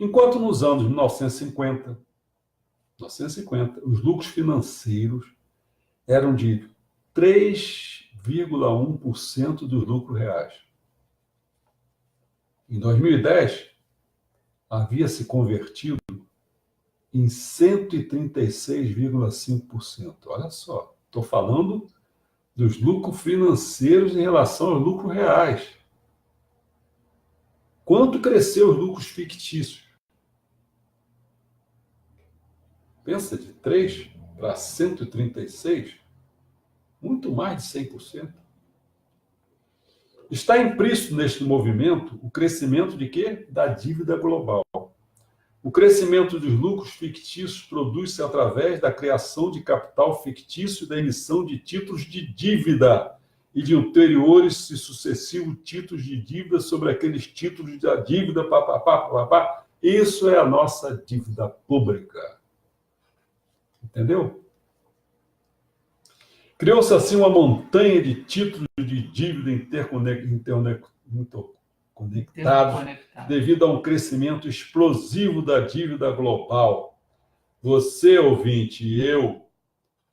Enquanto nos anos 1950, os lucros financeiros eram de 3,1% dos lucros reais. Em 2010, havia se convertido em 136,5%. Olha só, estou falando dos lucros financeiros em relação aos lucros reais. Quanto cresceu os lucros fictícios? Pensa, de 3 para 136, muito mais de 100%. Está implícito neste movimento o crescimento de quê? Da dívida global. O crescimento dos lucros fictícios produz-se através da criação de capital fictício e da emissão de títulos de dívida e de ulteriores e sucessivos títulos de dívida sobre aqueles títulos da dívida, papapá. Isso é a nossa dívida pública. Entendeu? Criou-se assim uma montanha de títulos de dívida interconectados devido a um crescimento explosivo da dívida global. Você, ouvinte, e eu,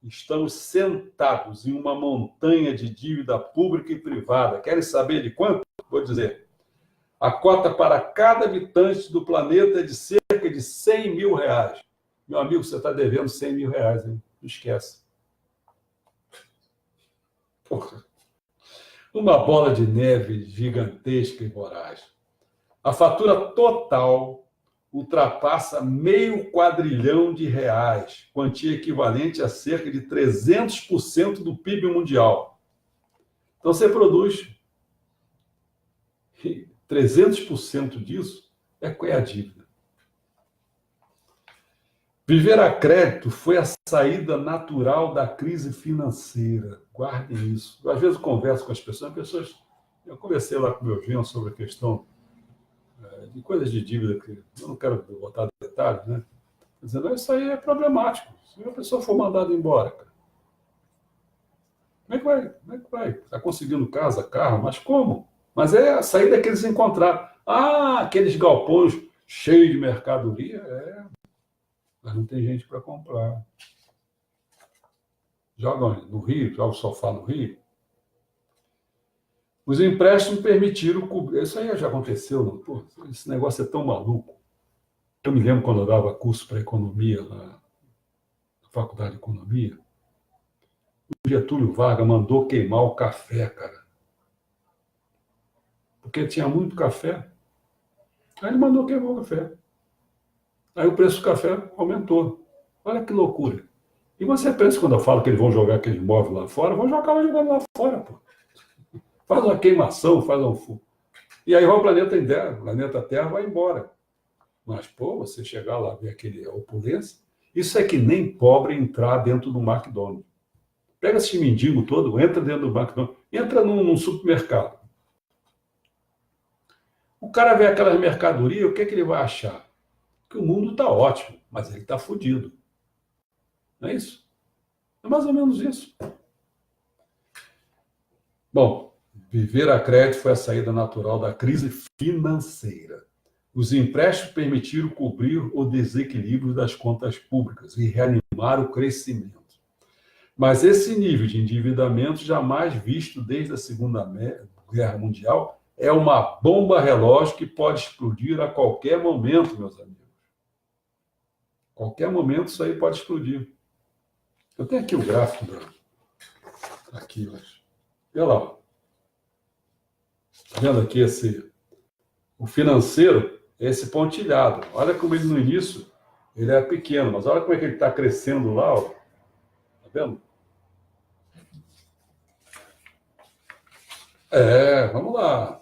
estamos sentados em uma montanha de dívida pública e privada. Querem saber de quanto? Vou dizer. A cota para cada habitante do planeta é de cerca de 100 mil reais. Meu amigo, você está devendo 100 mil reais, hein? Não esquece. Porra. Uma bola de neve gigantesca e voraz. A fatura total ultrapassa meio quadrilhão de reais, quantia equivalente a cerca de 300% do PIB mundial. Então, você produz 300% disso é a dívida. Viver a crédito foi a saída natural da crise financeira. Guardem isso. Às vezes eu converso com as pessoas. Eu conversei lá com o meu genro sobre a questão de coisas de dívida, que eu não quero botar detalhes, né? Dizendo, isso aí é problemático. Se a pessoa for mandada embora, cara, como é que vai? Está conseguindo casa, carro, mas como? Mas é a saída que eles encontraram. Aqueles galpões cheios de mercadoria, mas não tem gente para comprar. Joga no Rio, joga o sofá no Rio. Os empréstimos permitiram cobrir. Isso aí já aconteceu. Não? Pô, esse negócio é tão maluco. Eu me lembro quando eu dava curso para economia na faculdade de economia. O Getúlio Vargas mandou queimar o café, cara. Porque tinha muito café. Aí ele mandou queimar o café. Aí o preço do café aumentou. Olha que loucura. E você pensa, quando eu falo que eles vão jogar aqueles móveis lá fora, vão jogar jogando lá fora, pô. Faz uma queimação, faz um fogo. E aí vai o planeta Terra vai embora. Mas, pô, você chegar lá, ver aquele opulência, isso é que nem pobre entrar dentro do McDonald's. Pega esse mendigo todo, entra dentro do McDonald's, entra num supermercado. O cara vê aquelas mercadorias, o que ele vai achar? Que o mundo está ótimo, mas ele está fodido. Não é isso? É mais ou menos isso. Bom, viver a crédito foi a saída natural da crise financeira. Os empréstimos permitiram cobrir o desequilíbrio das contas públicas e reanimar o crescimento. Mas esse nível de endividamento, jamais visto desde a Segunda Guerra Mundial, é uma bomba relógio que pode explodir a qualquer momento, meus amigos. Qualquer momento isso aí pode explodir. Eu tenho aqui o gráfico aqui, olha lá. Tá vendo aqui o financeiro, esse pontilhado. Olha como ele no início, ele é pequeno, mas olha como é que ele está crescendo lá, ó. Tá vendo? Vamos lá.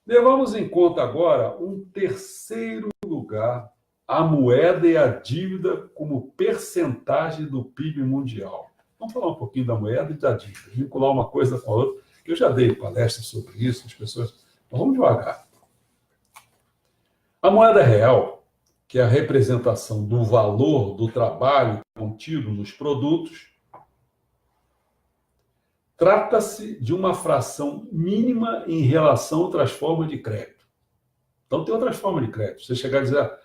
Levamos em conta agora um terceiro lugar, a moeda e a dívida como percentagem do PIB mundial. Vamos falar um pouquinho da moeda e da dívida, vincular uma coisa com a outra. Eu já dei palestra sobre isso, as pessoas... Mas vamos devagar. A moeda real, que é a representação do valor do trabalho contido nos produtos, Trata-se de uma fração mínima em relação a outras formas de crédito. Então, tem outras formas de crédito. Você chegar e dizer,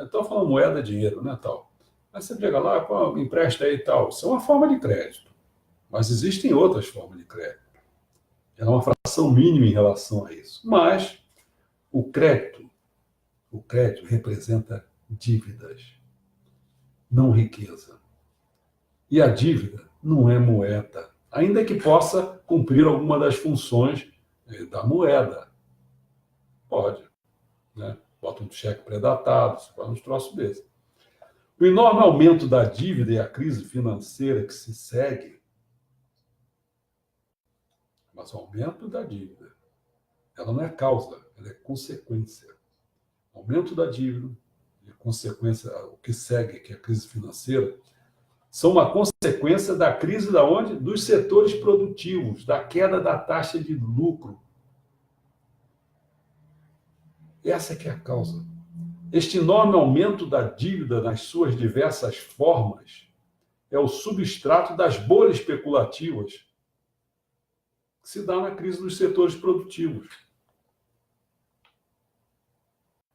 estou falando moeda, dinheiro, né, tal. Aí você chega lá, pô, me empresta aí e tal. Isso é uma forma de crédito. Mas existem outras formas de crédito. É uma fração mínima em relação a isso. Mas o crédito representa dívidas, não riqueza. E a dívida não é moeda, ainda que possa cumprir alguma das funções da moeda. Pode, né? Bota um cheque pré-datado, você faz uns troços desses. O enorme aumento da dívida e a crise financeira que se segue, mas o aumento da dívida, ela não é causa, ela é consequência. O aumento da dívida e consequência, o que segue, que é a crise financeira, são uma consequência da crise da onde? Dos setores produtivos, da queda da taxa de lucro. Essa que é a causa. Este enorme aumento da dívida nas suas diversas formas é o substrato das bolhas especulativas que se dá na crise dos setores produtivos.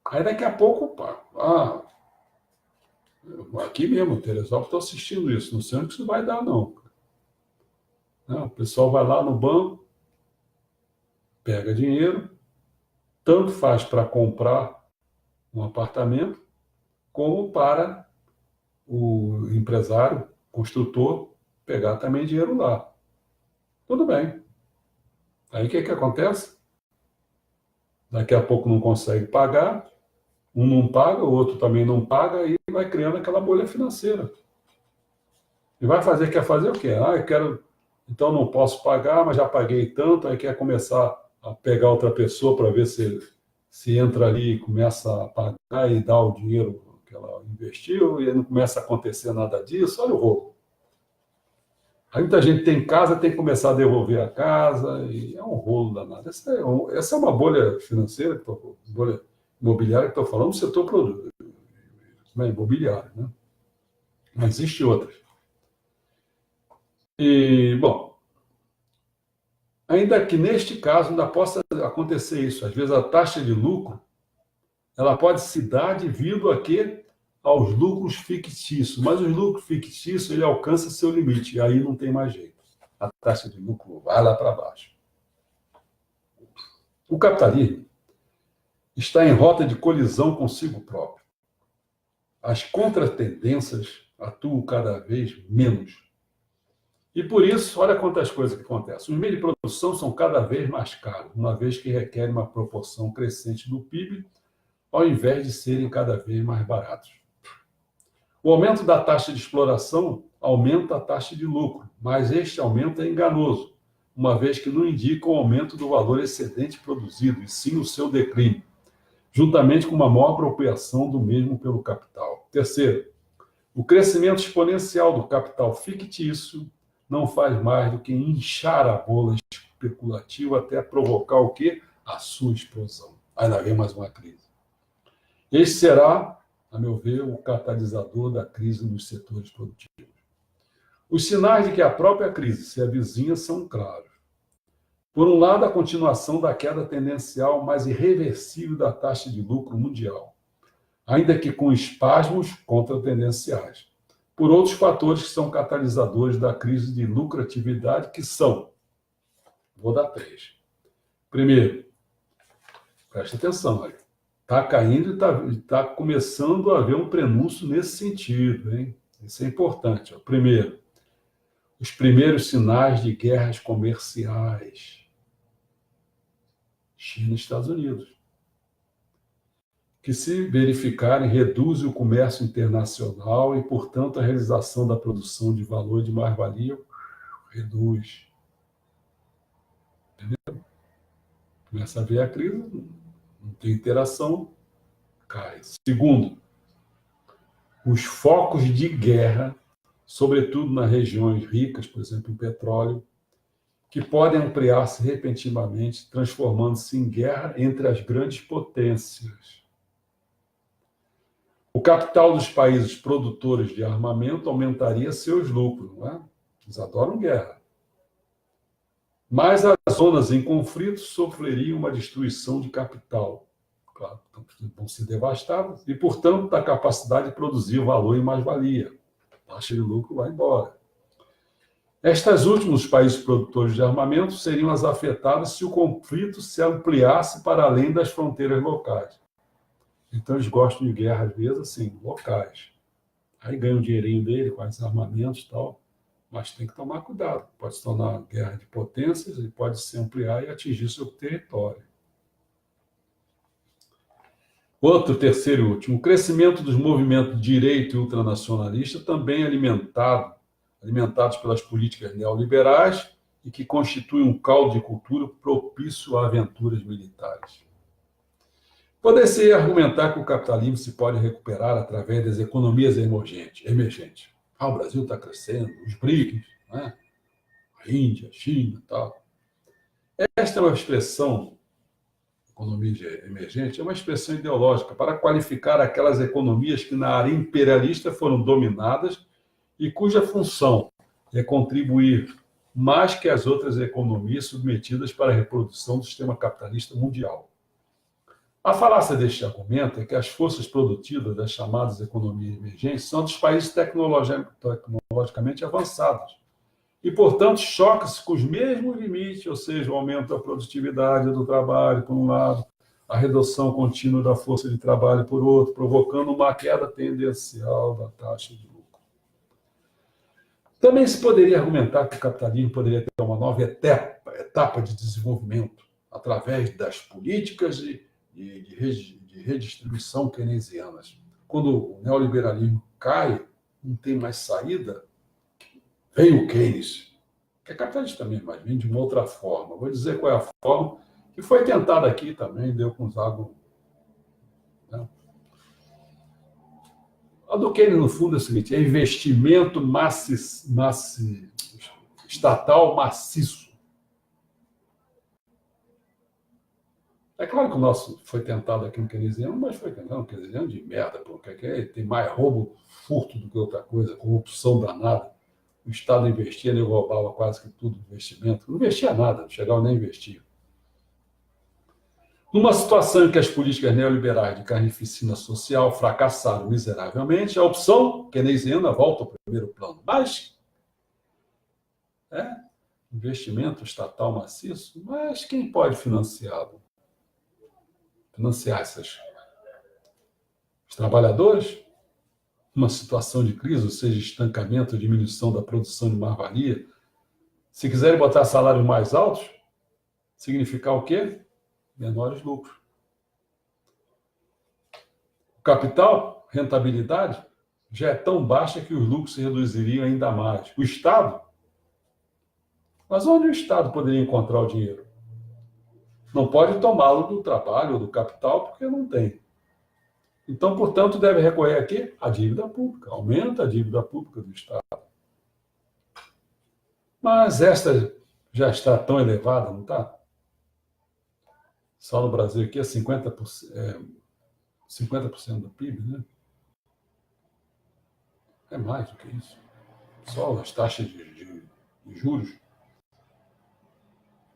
Aí daqui a pouco, aqui mesmo, em Teresópolis, estou assistindo isso, não sei onde que isso vai dar, não. O pessoal vai lá no banco, pega dinheiro, tanto faz para comprar um apartamento, como para o empresário, construtor, pegar também dinheiro lá. Tudo bem. Aí o que acontece? Daqui a pouco não consegue pagar, um não paga, o outro também não paga, e vai criando aquela bolha financeira. E quer fazer o quê? Eu quero, então não posso pagar, mas já paguei tanto, aí quer começar a pegar outra pessoa para ver se entra ali e começa a pagar e dá o dinheiro que ela investiu, e não começa a acontecer nada disso. Olha o rolo. Aí muita gente tem casa, tem que começar a devolver a casa, e é um rolo danado. Essa é uma bolha financeira, bolha imobiliária que estou falando, do setor imobiliário, né? Mas existe outras. E, bom, ainda que neste caso ainda possa acontecer isso, às vezes a taxa de lucro, ela pode se dar devido a quê? Aos lucros fictícios, mas os lucros fictícios, ele alcança seu limite, e aí não tem mais jeito. A taxa de lucro vai lá para baixo. O capitalismo está em rota de colisão consigo próprio. As contratendências atuam cada vez menos. E por isso, olha quantas coisas que acontecem. Os meios de produção são cada vez mais caros, uma vez que requerem uma proporção crescente do PIB, ao invés de serem cada vez mais baratos. O aumento da taxa de exploração aumenta a taxa de lucro, mas este aumento é enganoso, uma vez que não indica o aumento do valor excedente produzido, e sim o seu declínio, juntamente com uma maior apropriação do mesmo pelo capital. Terceiro, o crescimento exponencial do capital fictício não faz mais do que inchar a bola especulativa até provocar o quê? A sua explosão. Aí lá vem mais uma crise. Este será, a meu ver, o catalisador da crise nos setores produtivos. Os sinais de que a própria crise se avizinha são claros. Por um lado, a continuação da queda tendencial mais irreversível da taxa de lucro mundial, ainda que com espasmos contratendenciais. Por outros fatores que são catalisadores da crise de lucratividade, que são, vou dar 3. Primeiro, preste atenção, olha. Está caindo e está começando a haver um prenúncio nesse sentido, hein? Isso é importante. Primeiro, os primeiros sinais de guerras comerciais. China e Estados Unidos. Que, se verificarem, reduzem o comércio internacional e, portanto, a realização da produção de valor de mais-valia reduz. Entendeu? Começa a ver a crise, não tem interação, cai. Segundo, os focos de guerra, sobretudo nas regiões ricas, por exemplo, em petróleo, que podem ampliar-se repentinamente, transformando-se em guerra entre as grandes potências. O capital dos países produtores de armamento aumentaria seus lucros, não é? Eles adoram guerra. mas as zonas em conflito sofreriam uma destruição de capital. Claro, vão ser devastadas e, portanto, da capacidade de produzir valor e mais-valia. A taxa de lucro vai embora. Estas últimas países produtores de armamento seriam as afetadas se o conflito se ampliasse para além das fronteiras locais. Então, eles gostam de guerra, às vezes, assim, locais. Aí ganham o dinheirinho dele com esses armamentos e tal, mas tem que tomar cuidado. Pode se tornar uma guerra de potências e pode se ampliar e atingir seu território. Outro, terceiro e último, o crescimento dos movimentos de direito e ultranacionalista, também alimentados pelas políticas neoliberais e que constituem um caldo de cultura propício a aventuras militares. Poder-se argumentar que o capitalismo se pode recuperar através das economias emergentes. O Brasil está crescendo, os BRICS, né? A Índia, a China e tal. Esta é uma expressão, economia emergente, é uma expressão ideológica para qualificar aquelas economias que na área imperialista foram dominadas e cuja função é contribuir mais que as outras economias submetidas para a reprodução do sistema capitalista mundial. A falácia deste argumento é que as forças produtivas das chamadas economias emergentes são dos países tecnologicamente avançados e, portanto, choca-se com os mesmos limites, ou seja, o aumento da produtividade do trabalho, por um lado, a redução contínua da força de trabalho, por outro, provocando uma queda tendencial da taxa de lucro. Também se poderia argumentar que o capitalismo poderia ter uma nova etapa de desenvolvimento através das políticas de redistribuição keynesianas. Quando o neoliberalismo cai, não tem mais saída, vem o Keynes, que é capitalista também, mas vem de uma outra forma. Vou dizer qual é a forma, que foi tentada aqui também, deu com os águas. Né? A do Keynes, no fundo, é o seguinte: é investimento estatal maciço. É claro que o nosso foi tentado aqui no keynesiano, mas foi tentado um keynesiano de merda, porque tem mais roubo, furto do que outra coisa, corrupção danada. O Estado investia, ele roubava quase que tudo do investimento. Não investia nada, não chegava nem a investir. Numa situação em que as políticas neoliberais de carnificina social fracassaram miseravelmente, a opção keynesiana volta ao primeiro plano. Mas, investimento estatal maciço, mas quem pode financiá-lo? Financiar os trabalhadores? Uma situação de crise, ou seja, estancamento, diminuição da produção de mais-valia. Se quiserem botar salários mais altos, significar o quê? Menores lucros. O capital, rentabilidade, já é tão baixa que os lucros se reduziriam ainda mais. O Estado? Mas onde o Estado poderia encontrar o dinheiro? Não pode tomá-lo do trabalho ou do capital, porque não tem. Então, portanto, deve recorrer aqui à dívida pública. Aumenta a dívida pública do Estado. Mas esta já está tão elevada, não está? Só no Brasil aqui é 50% do PIB, né? É mais do que isso. Só as taxas de juros.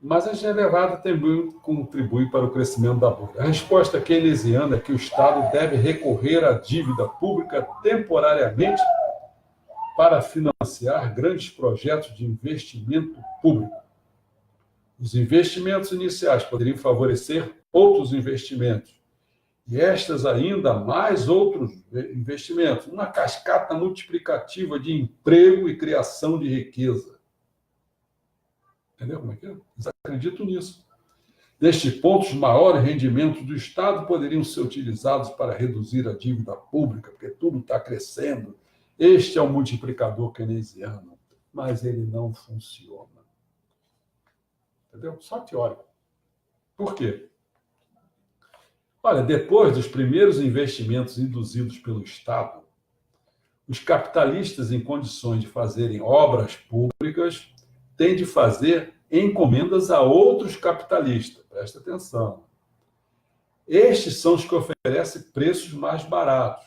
Mas essa elevada também contribui para o crescimento da bolha. A resposta keynesiana é que o Estado deve recorrer à dívida pública temporariamente para financiar grandes projetos de investimento público. Os investimentos iniciais poderiam favorecer outros investimentos, e estas ainda mais outros investimentos, uma cascata multiplicativa de emprego e criação de riqueza. Entendeu como é que é? Eles acreditam nisso. Neste ponto, os maiores rendimentos do Estado poderiam ser utilizados para reduzir a dívida pública, porque tudo está crescendo. Este é o multiplicador keynesiano, mas ele não funciona. Entendeu? Só teórico. Por quê? Olha, depois dos primeiros investimentos induzidos pelo Estado, os capitalistas em condições de fazerem obras públicas têm de fazer encomendas a outros capitalistas. Presta atenção. Estes são os que oferecem preços mais baratos.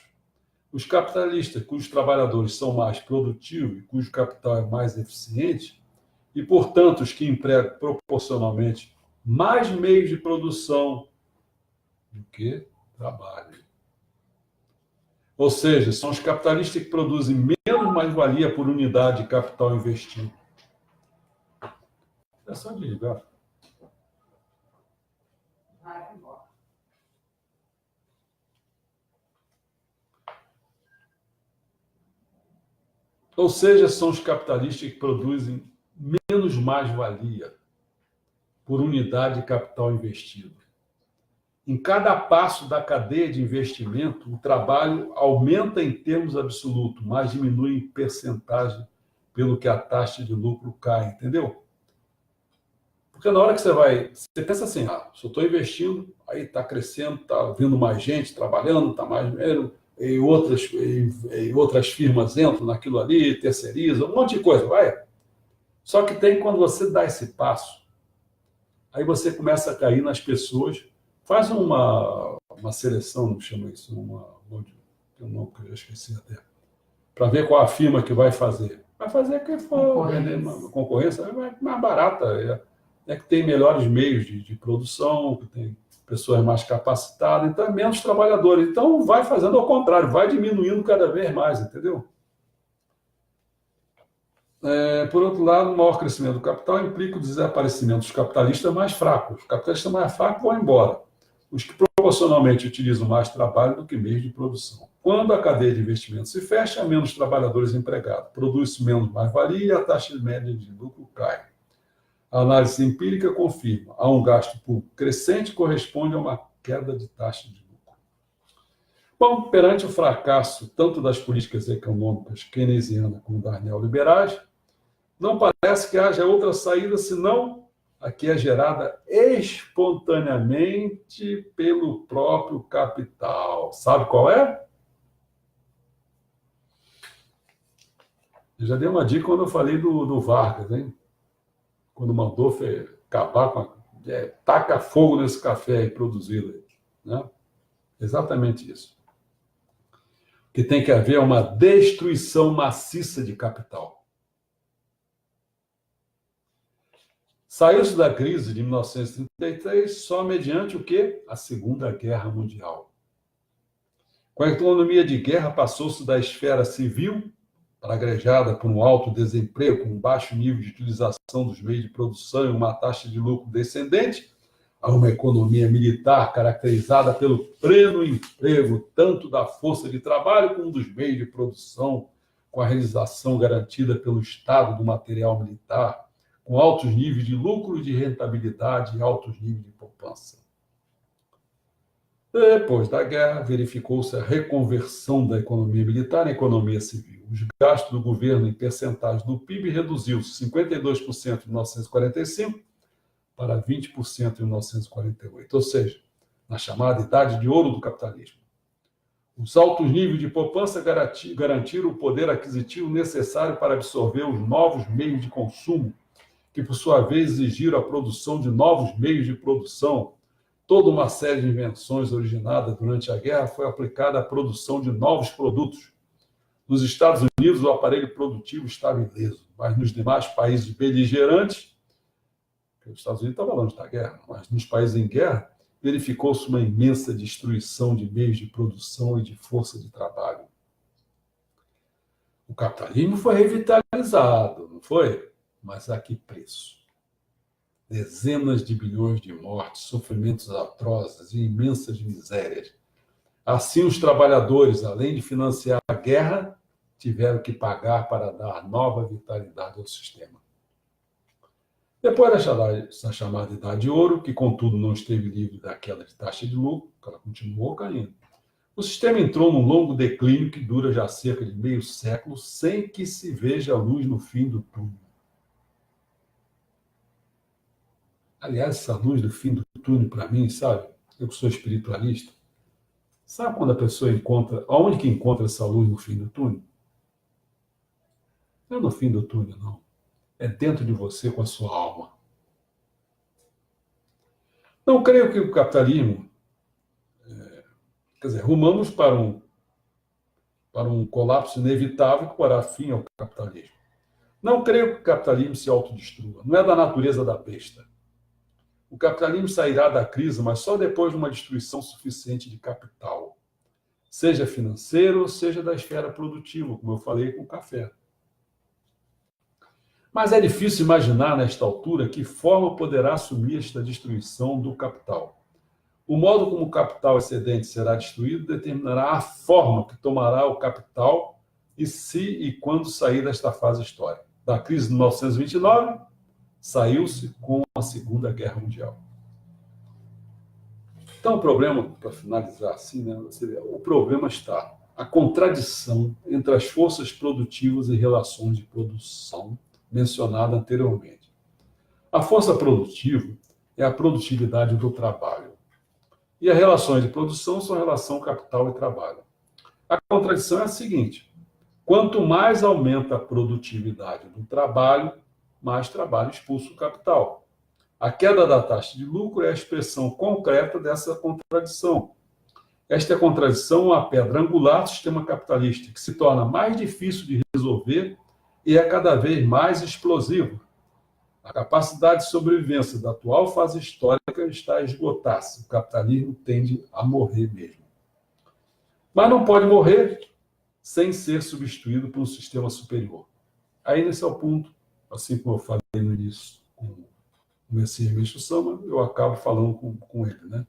Os capitalistas, cujos trabalhadores são mais produtivos e cujo capital é mais eficiente, e, portanto, os que empregam proporcionalmente mais meios de produção do que trabalho. Ou seja, são os capitalistas que produzem menos mais-valia por unidade de capital investido. É só desligar. Ou seja, são os capitalistas que produzem menos mais-valia por unidade de capital investido. Em cada passo da cadeia de investimento, o trabalho aumenta em termos absolutos, mas diminui em percentagem pelo que a taxa de lucro cai, entendeu? Porque na hora que você pensa assim, se eu estou investindo, aí está crescendo, está vindo mais gente trabalhando, está mais dinheiro, e outras firmas entram naquilo ali, terceirizam, um monte de coisa, vai. Só que tem quando você dá esse passo, aí você começa a cair nas pessoas, faz uma seleção, não chama isso, eu esqueci até, para ver qual a firma que vai fazer. Vai fazer quem for vender uma concorrência, é mais barata, é que tem melhores meios de produção, que tem pessoas mais capacitadas, então é menos trabalhadores. Então vai fazendo ao contrário, vai diminuindo cada vez mais, entendeu? Por outro lado, o maior crescimento do capital implica o desaparecimento dos capitalistas mais fracos. Os capitalistas mais fracos vão embora. Os que proporcionalmente utilizam mais trabalho do que meios de produção. Quando a cadeia de investimento se fecha, há menos trabalhadores empregados. Produz-se menos mais-valia e a taxa média de lucro cai. A análise empírica confirma, há um gasto público crescente que corresponde a uma queda de taxa de lucro. Bom, perante o fracasso tanto das políticas econômicas keynesianas como das neoliberais, não parece que haja outra saída senão a que é gerada espontaneamente pelo próprio capital. Sabe qual é? Eu já dei uma dica quando eu falei do Vargas, hein? Quando mandou acabar com taca fogo nesse café aí produzido. Né? Exatamente isso. O que tem que haver é uma destruição maciça de capital. Saiu-se da crise de 1933 só mediante o quê? A Segunda Guerra Mundial. Com a economia de guerra, passou-se da esfera civil, pragrejada por um alto desemprego, com um baixo nível de utilização dos meios de produção e uma taxa de lucro descendente, a uma economia militar caracterizada pelo pleno emprego tanto da força de trabalho como dos meios de produção, com a realização garantida pelo Estado do material militar, com altos níveis de lucro e de rentabilidade e altos níveis de poupança. Depois da guerra, verificou-se a reconversão da economia militar em economia civil. Os gastos do governo em percentagem do PIB reduziu-se 52% em 1945 para 20% em 1948, ou seja, na chamada Idade de Ouro do capitalismo. Os altos níveis de poupança garantiram o poder aquisitivo necessário para absorver os novos meios de consumo, que, por sua vez, exigiram a produção de novos meios de produção. Toda uma série de invenções originadas durante a guerra foi aplicada à produção de novos produtos. Nos Estados Unidos, o aparelho produtivo estava ileso, mas nos demais países beligerantes, os Estados Unidos estavam longe da guerra, mas nos países em guerra, verificou-se uma imensa destruição de meios de produção e de força de trabalho. O capitalismo foi revitalizado, não foi? Mas a que preço? Dezenas de bilhões de mortes, sofrimentos atrozes e imensas misérias. Assim, os trabalhadores, além de financiar a guerra, tiveram que pagar para dar nova vitalidade ao sistema. Depois dessa chamada Idade de Ouro, que contudo não esteve livre da queda de taxa de lucro, ela continuou caindo, o sistema entrou num longo declínio que dura já cerca de meio século, sem que se veja a luz no fim do túnel. Aliás, essa luz do fim do túnel, para mim, sabe? Eu que sou espiritualista, sabe quando a pessoa encontra, aonde que encontra essa luz no fim do túnel? Não é no fim do túnel, não. É dentro de você com a sua alma. Não creio que o capitalismo, quer dizer, rumamos para um colapso inevitável que porá fim ao capitalismo. Não creio que o capitalismo se autodestrua. Não é da natureza da besta. O capitalismo sairá da crise, mas só depois de uma destruição suficiente de capital, seja financeiro, seja da esfera produtiva, como eu falei com o café. Mas é difícil imaginar, nesta altura, que forma poderá assumir esta destruição do capital. O modo como o capital excedente será destruído determinará a forma que tomará o capital e se e quando sair desta fase histórica. Da crise de 1929, saiu-se com a Segunda Guerra Mundial. Então, o problema, para finalizar assim, né, o problema está a contradição entre as forças produtivas e relações de produção mencionada anteriormente. A força produtiva é a produtividade do trabalho. E as relações de produção são a relação capital e trabalho. A contradição é a seguinte: quanto mais aumenta a produtividade do trabalho, mais trabalho expulsa o capital. A queda da taxa de lucro é a expressão concreta dessa contradição. Esta contradição é a pedra angular do sistema capitalista, que se torna mais difícil de resolver e é cada vez mais explosivo. A capacidade de sobrevivência da atual fase histórica está a esgotar-se. O capitalismo tende a morrer mesmo. Mas não pode morrer sem ser substituído por um sistema superior. Aí, nesse é o ponto, assim como eu falei no início com o Messias Meixo Sama, eu acabo falando com ele, né?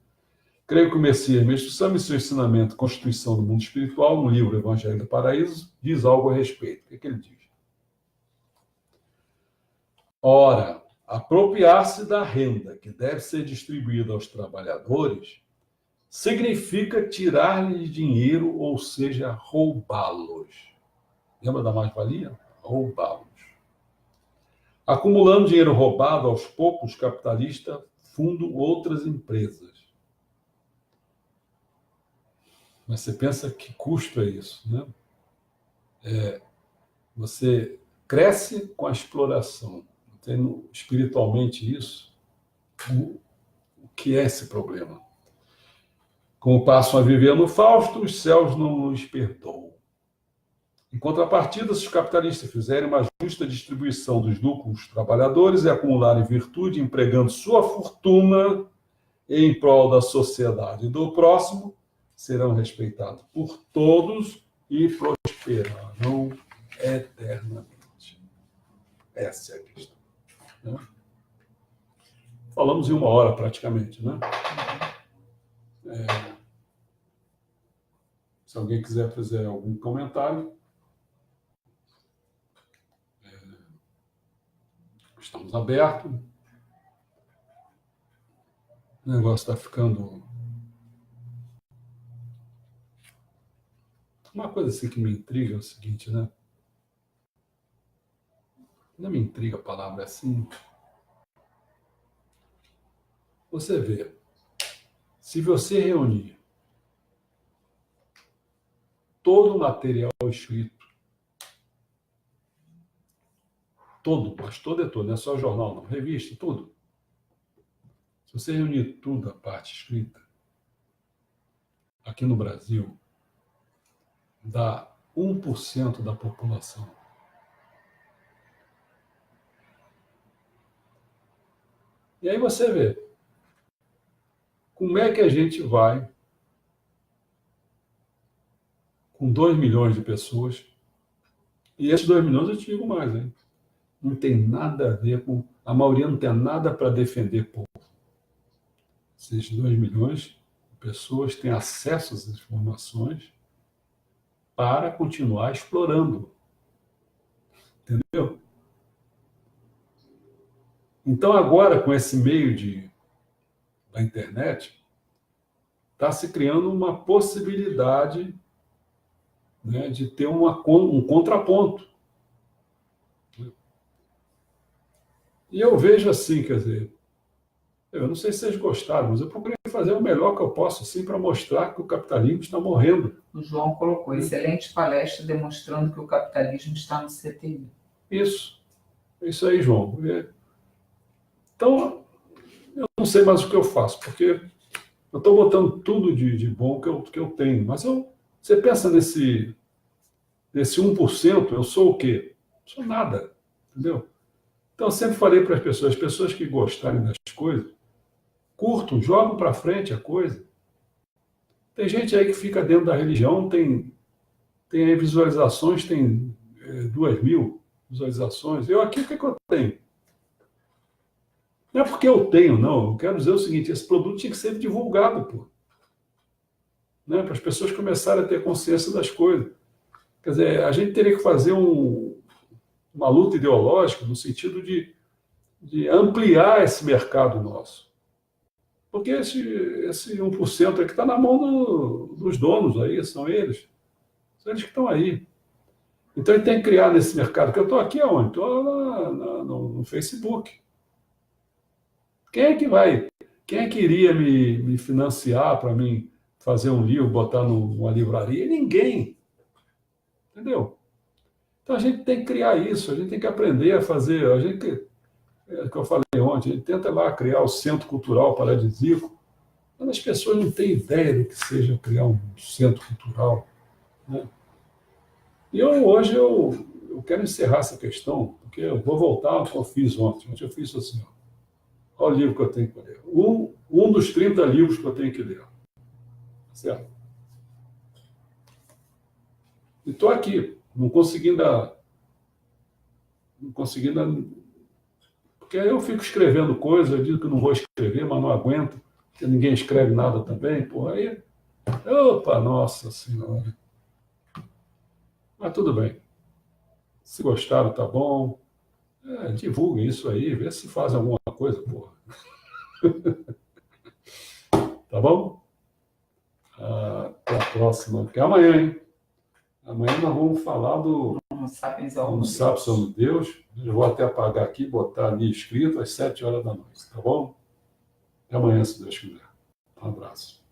Creio que o Messias Meixo Sama, em seu ensinamento Constituição do Mundo Espiritual, no livro Evangelho do Paraíso, diz algo a respeito. O que ele diz? Ora, apropriar-se da renda que deve ser distribuída aos trabalhadores significa tirar-lhes dinheiro, ou seja, roubá-los. Lembra da mais-valia? Roubá-los. Acumulando dinheiro roubado, aos poucos, os capitalistas fundam outras empresas. Mas você pensa que custo é isso, né? Você cresce com a exploração. Tendo espiritualmente isso, o que é esse problema? Como passam a viver no Fausto, os céus não nos perdoam. Em contrapartida, se os capitalistas fizerem uma justa distribuição dos lucros dos trabalhadores e acumularem virtude, empregando sua fortuna em prol da sociedade e do próximo, serão respeitados por todos e prosperarão eternamente. Essa é a questão. Né? Falamos em 1 hora praticamente, né? Se alguém quiser fazer algum comentário, estamos abertos. O negócio está ficando... Uma coisa assim que me intriga é o seguinte, né? Não me intriga a palavra assim. Você vê, se você reunir todo o material escrito, todo, mas todo é todo, não é só jornal, não, revista, tudo. Se você reunir tudo, a parte escrita, aqui no Brasil, dá 1% da população. E aí você vê, como é que a gente vai, com 2 milhões de pessoas, e esses 2 milhões eu te digo mais, hein? Não tem nada a ver com... A maioria não tem nada para defender povo. Esses 2 milhões de pessoas têm acesso às informações para continuar explorando. Entendeu? Então, agora, com esse meio da internet, está se criando uma possibilidade, né, de ter um contraponto. E eu vejo assim, quer dizer, eu não sei se vocês gostaram, mas eu procurei fazer o melhor que eu posso, assim, para mostrar que o capitalismo está morrendo. O João colocou excelente palestra demonstrando que o capitalismo está no CTI. Isso aí, João. Então, eu não sei mais o que eu faço, porque eu estou botando tudo de bom que eu tenho, mas você pensa nesse 1%, eu sou o quê? Sou nada. Entendeu? Então, eu sempre falei para as pessoas que gostarem das coisas, curtam, jogam para frente a coisa. Tem gente aí que fica dentro da religião, tem aí visualizações, tem 2.000 visualizações. Eu aqui, o que eu tenho? Não é porque eu tenho, não. Eu quero dizer o seguinte, esse produto tinha que ser divulgado, pô. Né? Para as pessoas começarem a ter consciência das coisas. Quer dizer, a gente teria que fazer uma luta ideológica no sentido de ampliar esse mercado nosso. Porque esse 1% aqui está na mão dos donos aí, são eles. São eles que estão aí. Então ele tem que criar nesse mercado, que eu estou aqui aonde? Estou no Facebook. Quem é que iria me financiar para mim fazer um livro, botar numa livraria? Ninguém. Entendeu? Então a gente tem que criar isso, a gente tem que aprender a fazer. A gente, é o que eu falei ontem, a gente tenta lá criar o Centro Cultural Paradisíaco, mas as pessoas não têm ideia do que seja criar um centro cultural. Né? E hoje eu quero encerrar essa questão, porque eu vou voltar ao que eu fiz ontem. Ontem eu fiz assim, ó, olha o livro que eu tenho que ler. Um dos 30 livros que eu tenho que ler. Certo? E estou aqui, não conseguindo. Porque aí eu fico escrevendo coisas, eu digo que não vou escrever, mas não aguento, porque ninguém escreve nada também. Porra, aí. Opa, nossa senhora. Mas tudo bem. Se gostaram, tá bom. Divulguem isso aí, vê se fazem alguma coisa, porra. Tá bom? Até a próxima, porque é amanhã, hein? Amanhã nós vamos falar do Homo sapiens Homo Deus. Eu vou até apagar aqui, botar ali escrito às 7 horas da noite, tá bom? Até amanhã, se Deus quiser. Um abraço.